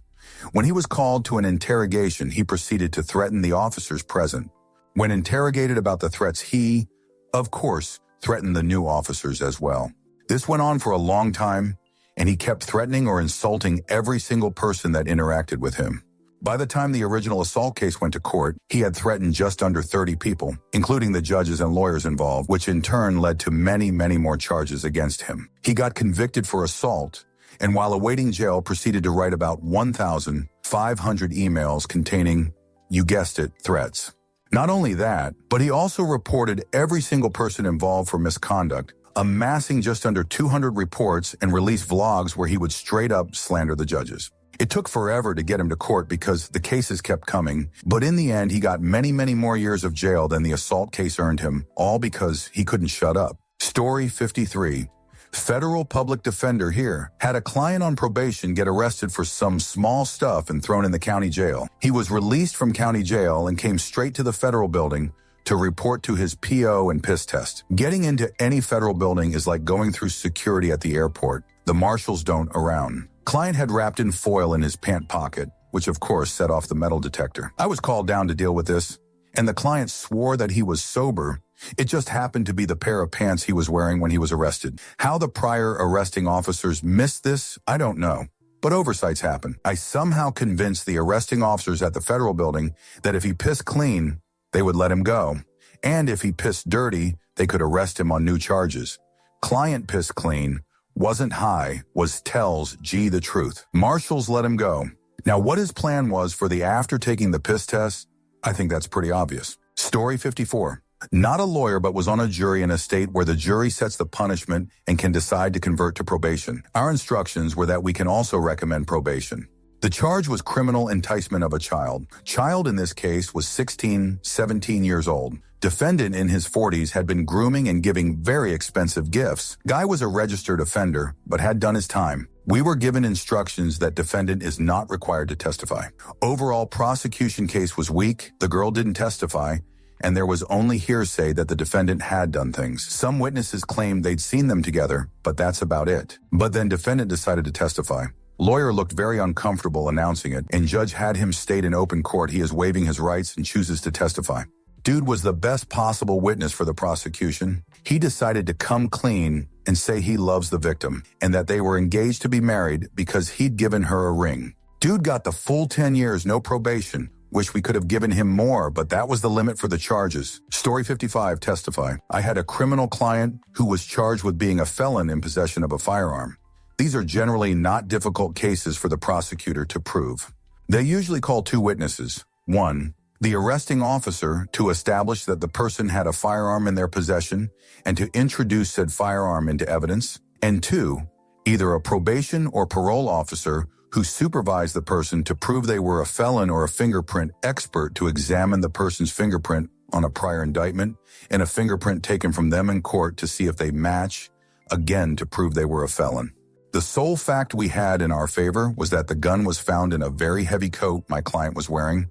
When he was called to an interrogation, he proceeded to threaten the officers present. When interrogated about the threats, he, of course, threatened the new officers as well. This went on for a long time, and he kept threatening or insulting every single person that interacted with him. By the time the original assault case went to court, he had threatened just under 30 people, including the judges and lawyers involved, which in turn led to many, many more charges against him. He got convicted for assault, and while awaiting jail, proceeded to write about 1,500 emails containing, you guessed it, threats. Not only that, but he also reported every single person involved for misconduct, amassing just under 200 reports and released vlogs where he would straight up slander the judges. It took forever to get him to court because the cases kept coming, but in the end, he got many, many more years of jail than the assault case earned him, all because he couldn't shut up. Story 53. Federal public defender here had a client on probation get arrested for some small stuff and thrown in the county jail. He was released from county jail and came straight to the federal building to report to his PO and piss test. Getting into any federal building is like going through security at the airport. The marshals don't around. Client had wrapped in foil in his pant pocket, which of course set off the metal detector. I was called down to deal with this, and the client swore that he was sober. It just happened to be the pair of pants he was wearing when he was arrested. How the prior arresting officers missed this, I don't know. But oversights happen. I somehow convinced the arresting officers at the federal building that if he pissed clean, they would let him go. And if he pissed dirty, they could arrest him on new charges. Client pissed clean, wasn't high, was tells G the truth. Marshals let him go. Now what his plan was for the after taking the piss test, I think that's pretty obvious. Story 54. Not a lawyer, but was on a jury in a state where the jury sets the punishment and can decide to convert to probation. Our instructions were that we can also recommend probation. The charge was criminal enticement of a child. Child in this case was 16, 17 years old. Defendant in his 40s had been grooming and giving very expensive gifts. Guy was a registered offender, but had done his time. We were given instructions that defendant is not required to testify. Overall prosecution case was weak, the girl didn't testify, and there was only hearsay that the defendant had done things. Some witnesses claimed they'd seen them together, but that's about it. But then defendant decided to testify. Lawyer looked very uncomfortable announcing it, and judge had him state in open court he is waiving his rights and chooses to testify. Dude was the best possible witness for the prosecution. He decided to come clean and say he loves the victim and that they were engaged to be married because he'd given her a ring. Dude got the full 10 years, no probation. Wish we could have given him more, but that was the limit for the charges. Story 55, testify. I had a criminal client who was charged with being a felon in possession of a firearm. These are generally not difficult cases for the prosecutor to prove. They usually call two witnesses. One, the arresting officer to establish that the person had a firearm in their possession and to introduce said firearm into evidence. And two, either a probation or parole officer who supervised the person to prove they were a felon or a fingerprint expert to examine the person's fingerprint on a prior indictment and a fingerprint taken from them in court to see if they match, again to prove they were a felon. The sole fact we had in our favor was that the gun was found in a very heavy coat my client was wearing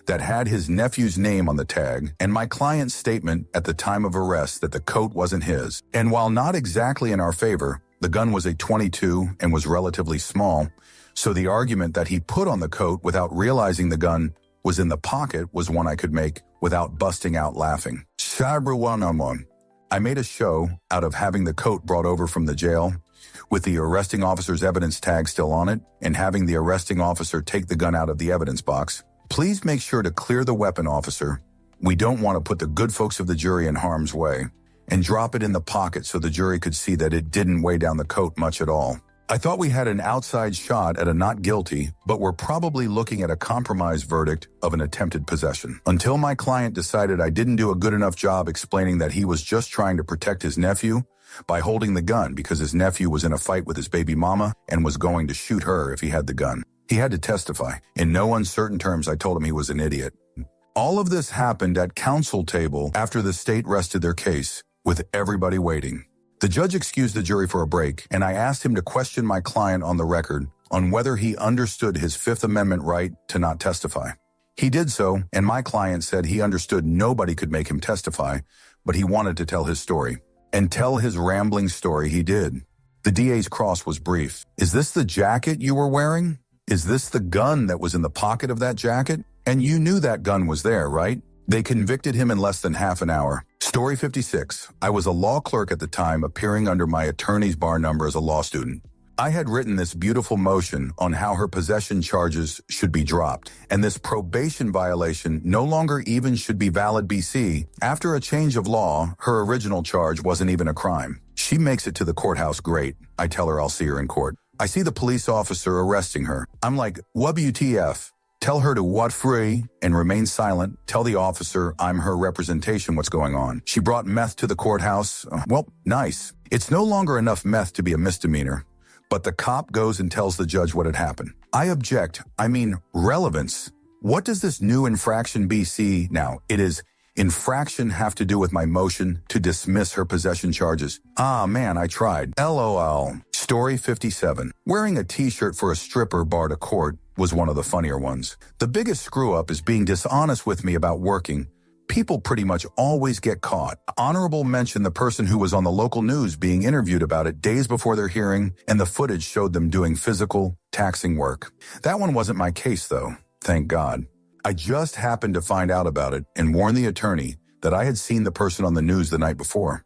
that had his nephew's name on the tag, and my client's statement at the time of arrest that the coat wasn't his. And while not exactly in our favor, the gun was a .22 and was relatively small, so the argument that he put on the coat without realizing the gun was in the pocket was one I could make without busting out laughing. I made a show out of having the coat brought over from the jail with the arresting officer's evidence tag still on it and having the arresting officer take the gun out of the evidence box. Please make sure to clear the weapon, officer. We don't want to put the good folks of the jury in harm's way. And drop it in the pocket so the jury could see that it didn't weigh down the coat much at all. I thought we had an outside shot at a not guilty, but we're probably looking at a compromise verdict of an attempted possession. Until my client decided I didn't do a good enough job explaining that he was just trying to protect his nephew by holding the gun because his nephew was in a fight with his baby mama and was going to shoot her if he had the gun. He had to testify. In no uncertain terms, I told him he was an idiot. All of this happened at counsel table after the state rested their case, with everybody waiting. The judge excused the jury for a break, and I asked him to question my client on the record on whether he understood his Fifth Amendment right to not testify. He did so, and my client said he understood nobody could make him testify, but he wanted to tell his story. And tell his rambling story he did. The DA's cross was brief. Is this the jacket you were wearing? Is this the gun that was in the pocket of that jacket? And you knew that gun was there, right? They convicted him in less than half an hour. Story 56. I was a law clerk at the time, appearing under my attorney's bar number as a law student. I had written this beautiful motion on how her possession charges should be dropped, and this probation violation no longer even should be valid BC. After a change of law, her original charge wasn't even a crime. She makes it to the courthouse great. I tell her I'll see her in court. I see the police officer arresting her. I'm like, WTF? Tell her to what free and remain silent. Tell the officer I'm her representation what's going on. She brought meth to the courthouse. Well, nice. It's no longer enough meth to be a misdemeanor. But the cop goes and tells the judge what had happened. I object. I mean, relevance. What does this new infraction BC now? It is infraction have to do with my motion to dismiss her possession charges. Ah, man, I tried. LOL. Story 57. Wearing a t-shirt for a stripper bar to court was one of the funnier ones. The biggest screw-up is being dishonest with me about working. People pretty much always get caught. Honorable mention the person who was on the local news being interviewed about it days before their hearing, and the footage showed them doing physical, taxing work. That one wasn't my case, though. Thank God. I just happened to find out about it and warn the attorney that I had seen the person on the news the night before.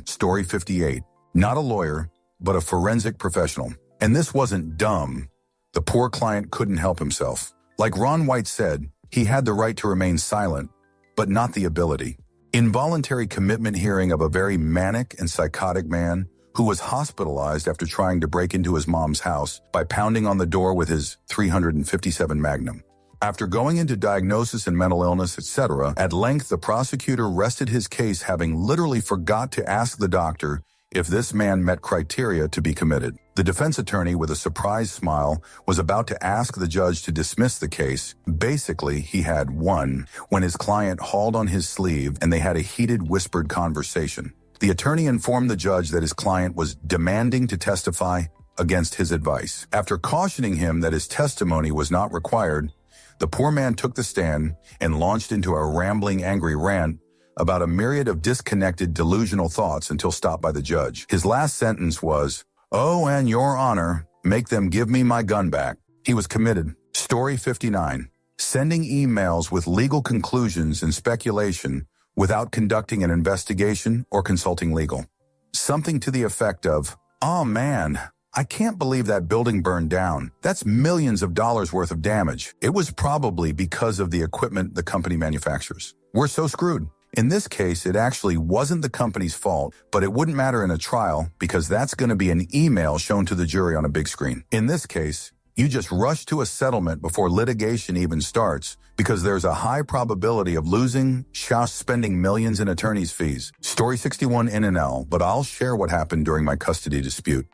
Story 58. Not a lawyer, but a forensic professional. And this wasn't dumb. The poor client couldn't help himself. Like Ron White said, he had the right to remain silent, but not the ability. Involuntary commitment hearing of a very manic and psychotic man who was hospitalized after trying to break into his mom's house by pounding on the door with his .357 Magnum. After going into diagnosis and mental illness, etc., at length the prosecutor rested his case having literally forgot to ask the doctor if this man met criteria to be committed. The defense attorney, with a surprised smile, was about to ask the judge to dismiss the case. Basically, he had won when his client hauled on his sleeve and they had a heated, whispered conversation. The attorney informed the judge that his client was demanding to testify against his advice. After cautioning him that his testimony was not required, the poor man took the stand and launched into a rambling, angry rant about a myriad of disconnected, delusional thoughts until stopped by the judge. His last sentence was, "Oh, and your honor, make them give me my gun back." He was committed. Story 59. sending emails with legal conclusions and speculation without conducting an investigation or consulting legal. Something to the effect of, "Oh man, I can't believe that building burned down. That's millions of dollars worth of damage. It was probably because of the equipment the company manufactures. We're so screwed." In this case, it actually wasn't the company's fault, but it wouldn't matter in a trial because that's going to be an email shown to the jury on a big screen. In this case, you just rush to a settlement before litigation even starts because there's a high probability of losing, spending millions in attorney's fees. Story 61 in and out, but I'll share what happened during my custody dispute.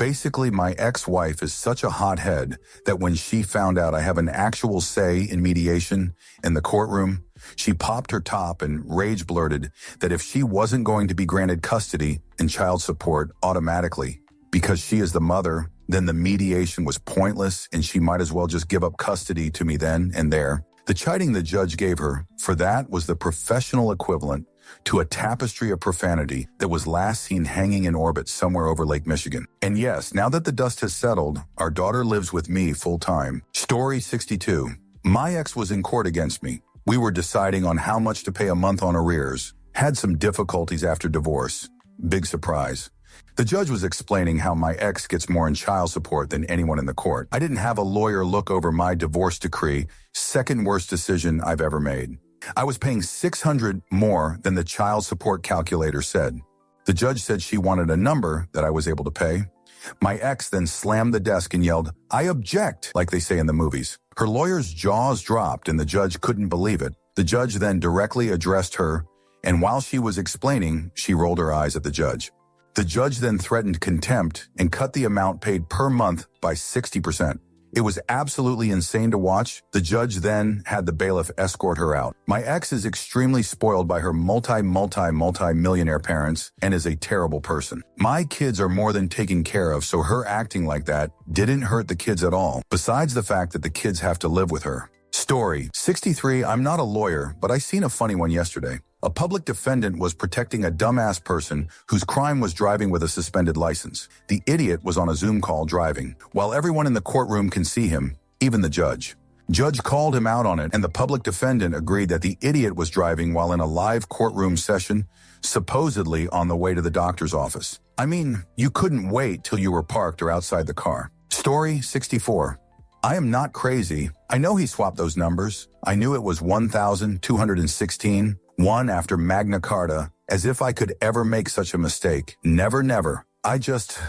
Basically, my ex-wife is such a hothead that when she found out I have an actual say in mediation in the courtroom, she popped her top and rage blurted that if she wasn't going to be granted custody and child support automatically because she is the mother, then the mediation was pointless and she might as well just give up custody to me then and there. The chiding the judge gave her for that was the professional equivalent to a tapestry of profanity that was last seen hanging in orbit somewhere over Lake Michigan. And yes, now that the dust has settled, our daughter lives with me full time. Story 62. My ex was in court against me. We were deciding on how much to pay a month on arrears. Had some difficulties after divorce. Big surprise. The judge was explaining how my ex gets more in child support than anyone in the court. I didn't have a lawyer look over my divorce decree, second worst decision I've ever made. I was paying $600 more than the child support calculator said. The judge said she wanted a number that I was able to pay. My ex then slammed the desk and yelled, "I object," like they say in the movies. Her lawyer's jaws dropped and the judge couldn't believe it. The judge then directly addressed her, and while she was explaining, she rolled her eyes at the judge. The judge then threatened contempt and cut the amount paid per month by 60%. It was absolutely insane to watch. The judge then had the bailiff escort her out. My ex is extremely spoiled by her multi-millionaire parents and is a terrible person. My kids are more than taken care of, so her acting like that didn't hurt the kids at all, besides the fact that the kids have to live with her. Story 63. I'm not a lawyer, but I seen a funny one yesterday. A public defendant was protecting a dumbass person whose crime was driving with a suspended license. The idiot was on a Zoom call driving, while everyone in the courtroom can see him, even the judge. Judge called him out on it, and the public defendant agreed that the idiot was driving while in a live courtroom session, supposedly on the way to the doctor's office. I mean, you couldn't wait till you were parked or outside the car. Story 64. I am not crazy. I know he swapped those numbers. I knew it was 1,216. One after Magna Carta, as if I could ever make such a mistake. Never, never. I just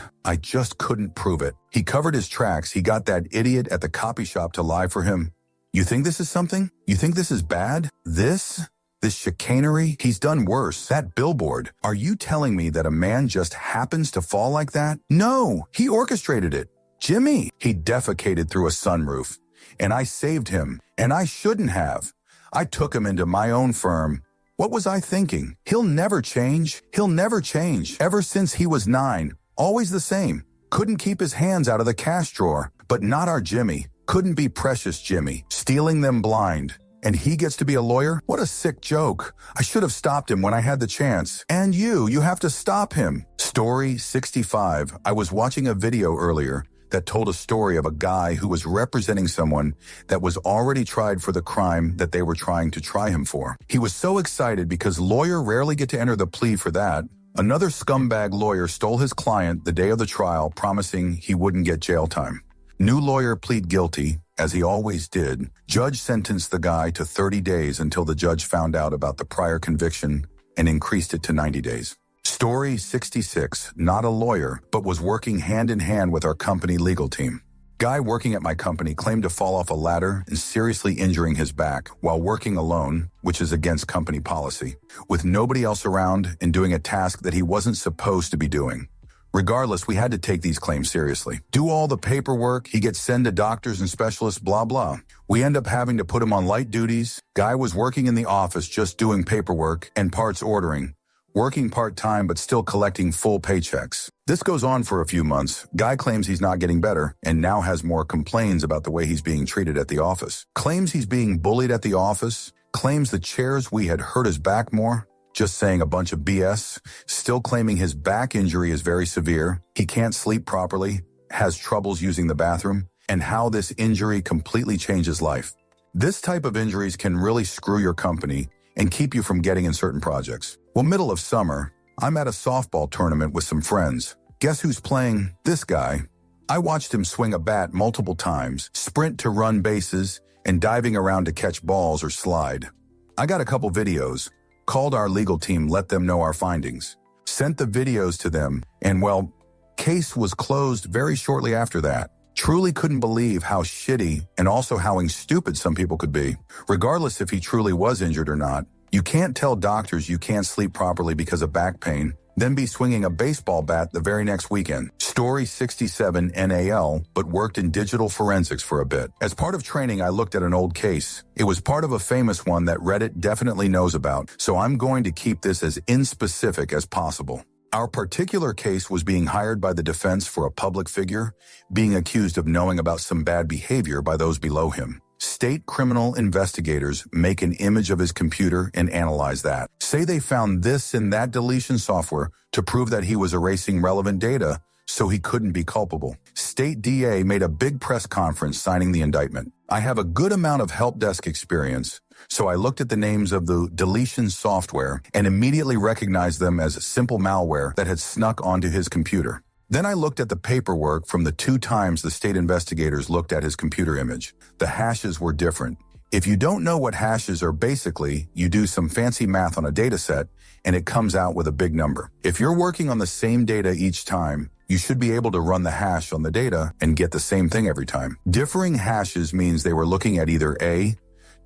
couldn't prove it. He covered his tracks. He got that idiot at the copy shop to lie for him. You think this is something? You think this is bad? This chicanery? He's done worse. That billboard. Are you telling me that a man just happens to fall like that? No, he orchestrated it. Jimmy. He defecated through a sunroof. And I saved him. And I shouldn't have. I took him into my own firm. What was I thinking? He'll never change. He'll never change. Ever since he was 9, always the same. Couldn't keep his hands out of the cash drawer. But not our Jimmy. Couldn't be precious Jimmy. Stealing them blind. And he gets to be a lawyer? What a sick joke. I should have stopped him when I had the chance. And you have to stop him. Story 65. I was watching a video earlier that told a story of a guy who was representing someone that was already tried for the crime that they were trying to try him for. He was so excited because lawyers rarely get to enter the plea for that. Another scumbag lawyer stole his client the day of the trial, promising he wouldn't get jail time. New lawyer plead guilty, as he always did. Judge sentenced the guy to 30 days until the judge found out about the prior conviction and increased it to 90 days. Story 66, not a lawyer, but was working hand in hand with our company legal team. Guy working at my company claimed to fall off a ladder and seriously injuring his back while working alone, which is against company policy, with nobody else around and doing a task that he wasn't supposed to be doing. Regardless, we had to take these claims seriously. Do all the paperwork, he gets sent to doctors and specialists, blah, blah. We end up having to put him on light duties. Guy was working in the office just doing paperwork and parts ordering. Working part-time but still collecting full paychecks. This goes on for a few months. Guy claims he's not getting better and now has more complaints about the way he's being treated at the office. Claims he's being bullied at the office. Claims the chairs we had hurt his back more. Just saying a bunch of BS. Still claiming his back injury is very severe. He can't sleep properly. Has troubles using the bathroom. and how this injury completely changed his life. This type of injuries can really screw your company and keep you from getting in certain projects. Well, middle of summer, I'm at a softball tournament with some friends. Guess who's playing? This guy. I watched him swing a bat multiple times, sprint to run bases, and diving around to catch balls or slide. I got a couple videos, called our legal team, let them know our findings, sent the videos to them, and well, case was closed very shortly after that. Truly couldn't believe how shitty and also how stupid some people could be. Regardless if he truly was injured or not, you can't tell doctors you can't sleep properly because of back pain, then be swinging a baseball bat the very next weekend. Story 67 NAL, but worked in digital forensics for a bit. As part of training, I looked at an old case. It was part of a famous one that Reddit definitely knows about, so I'm going to keep this as inspecific as possible. Our particular case was being hired by the defense for a public figure, being accused of knowing about some bad behavior by those below him. State criminal investigators make an image of his computer and analyze that. Say they found this and that deletion software to prove that he was erasing relevant data, so he couldn't be culpable. State DA made a big press conference signing the indictment. I have a good amount of help desk experience, so I looked at the names of the deletion software and immediately recognized them as simple malware that had snuck onto his computer. Then I looked at the paperwork from the 2 times the state investigators looked at his computer image. The hashes were different. If you don't know what hashes are, basically, you do some fancy math on a data set and it comes out with a big number. If you're working on the same data each time, you should be able to run the hash on the data and get the same thing every time. Differing hashes means they were looking at either A,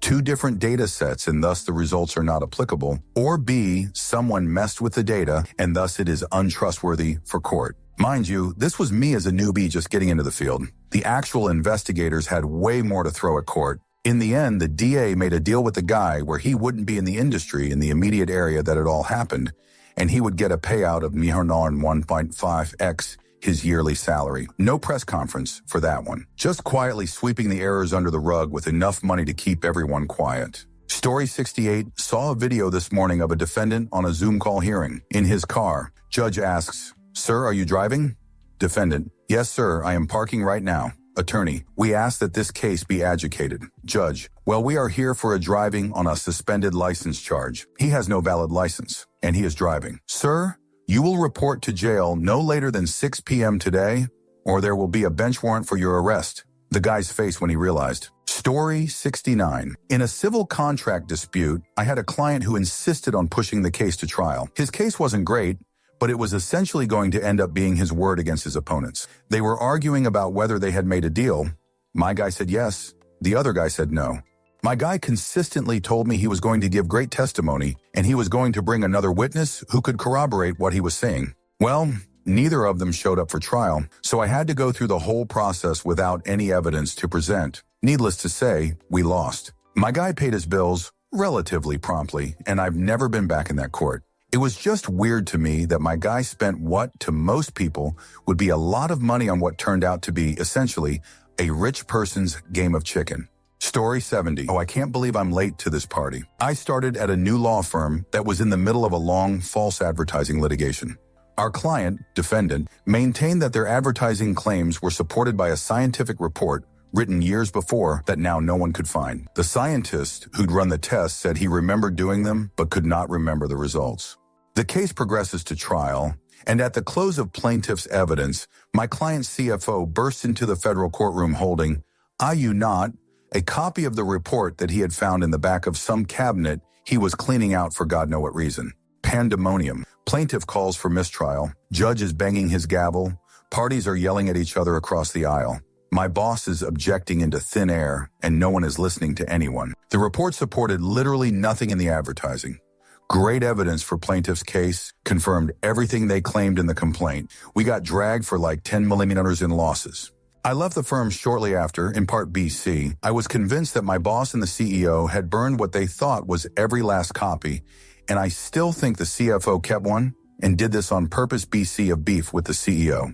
2 different data sets and thus the results are not applicable, or B, someone messed with the data and thus it is untrustworthy for court. Mind you, this was me as a newbie just getting into the field. The actual investigators had way more to throw at court. In the end, the DA made a deal with the guy where he wouldn't be in the industry in the immediate area that it all happened, and he would get a payout of 1.5x his yearly salary. No press conference for that one. Just quietly sweeping the errors under the rug with enough money to keep everyone quiet. Story 68 saw a video this morning of a defendant on a Zoom call hearing. In his car, judge asks, "Sir, are you driving?" Defendant, "Yes, sir, I am parking right now." Attorney, "We ask that this case be adjudicated." Judge, "Well, we are here for a driving on a suspended license charge. He has no valid license, and he is driving. Sir, you will report to jail no later than 6 p.m. today, or there will be a bench warrant for your arrest." The guy's face when he realized. Story 69. In a civil contract dispute, I had a client who insisted on pushing the case to trial. His case wasn't great, but it was essentially going to end up being his word against his opponents. They were arguing about whether they had made a deal. My guy said yes. The other guy said no. My guy consistently told me he was going to give great testimony, and he was going to bring another witness who could corroborate what he was saying. Well, neither of them showed up for trial, so I had to go through the whole process without any evidence to present. Needless to say, we lost. My guy paid his bills relatively promptly, and I've never been back in that court. It was just weird to me that my guy spent what, to most people, would be a lot of money on what turned out to be, essentially, a rich person's game of chicken. Story 70. Oh, I can't believe I'm late to this party. I started at a new law firm that was in the middle of a long, false advertising litigation. Our client, defendant, maintained that their advertising claims were supported by a scientific report written years before that now no one could find. The scientist who'd run the test said he remembered doing them but could not remember the results. The case progresses to trial, and at the close of plaintiff's evidence, my client's CFO burst into the federal courtroom holding, not, a copy of the report that he had found in the back of some cabinet he was cleaning out for God know what reason. Pandemonium. Plaintiff calls for mistrial. Judge is banging his gavel. Parties are yelling at each other across the aisle. My boss is objecting into thin air, and no one is listening to anyone. The report supported literally nothing in the advertising. Great evidence for plaintiff's case, confirmed everything they claimed in the complaint. We got dragged for like 10 million in losses. I left the firm shortly after, in part BC. I was convinced that my boss and the CEO had burned what they thought was every last copy, and I still think the CFO kept one and did this on purpose BC of beef with the CEO.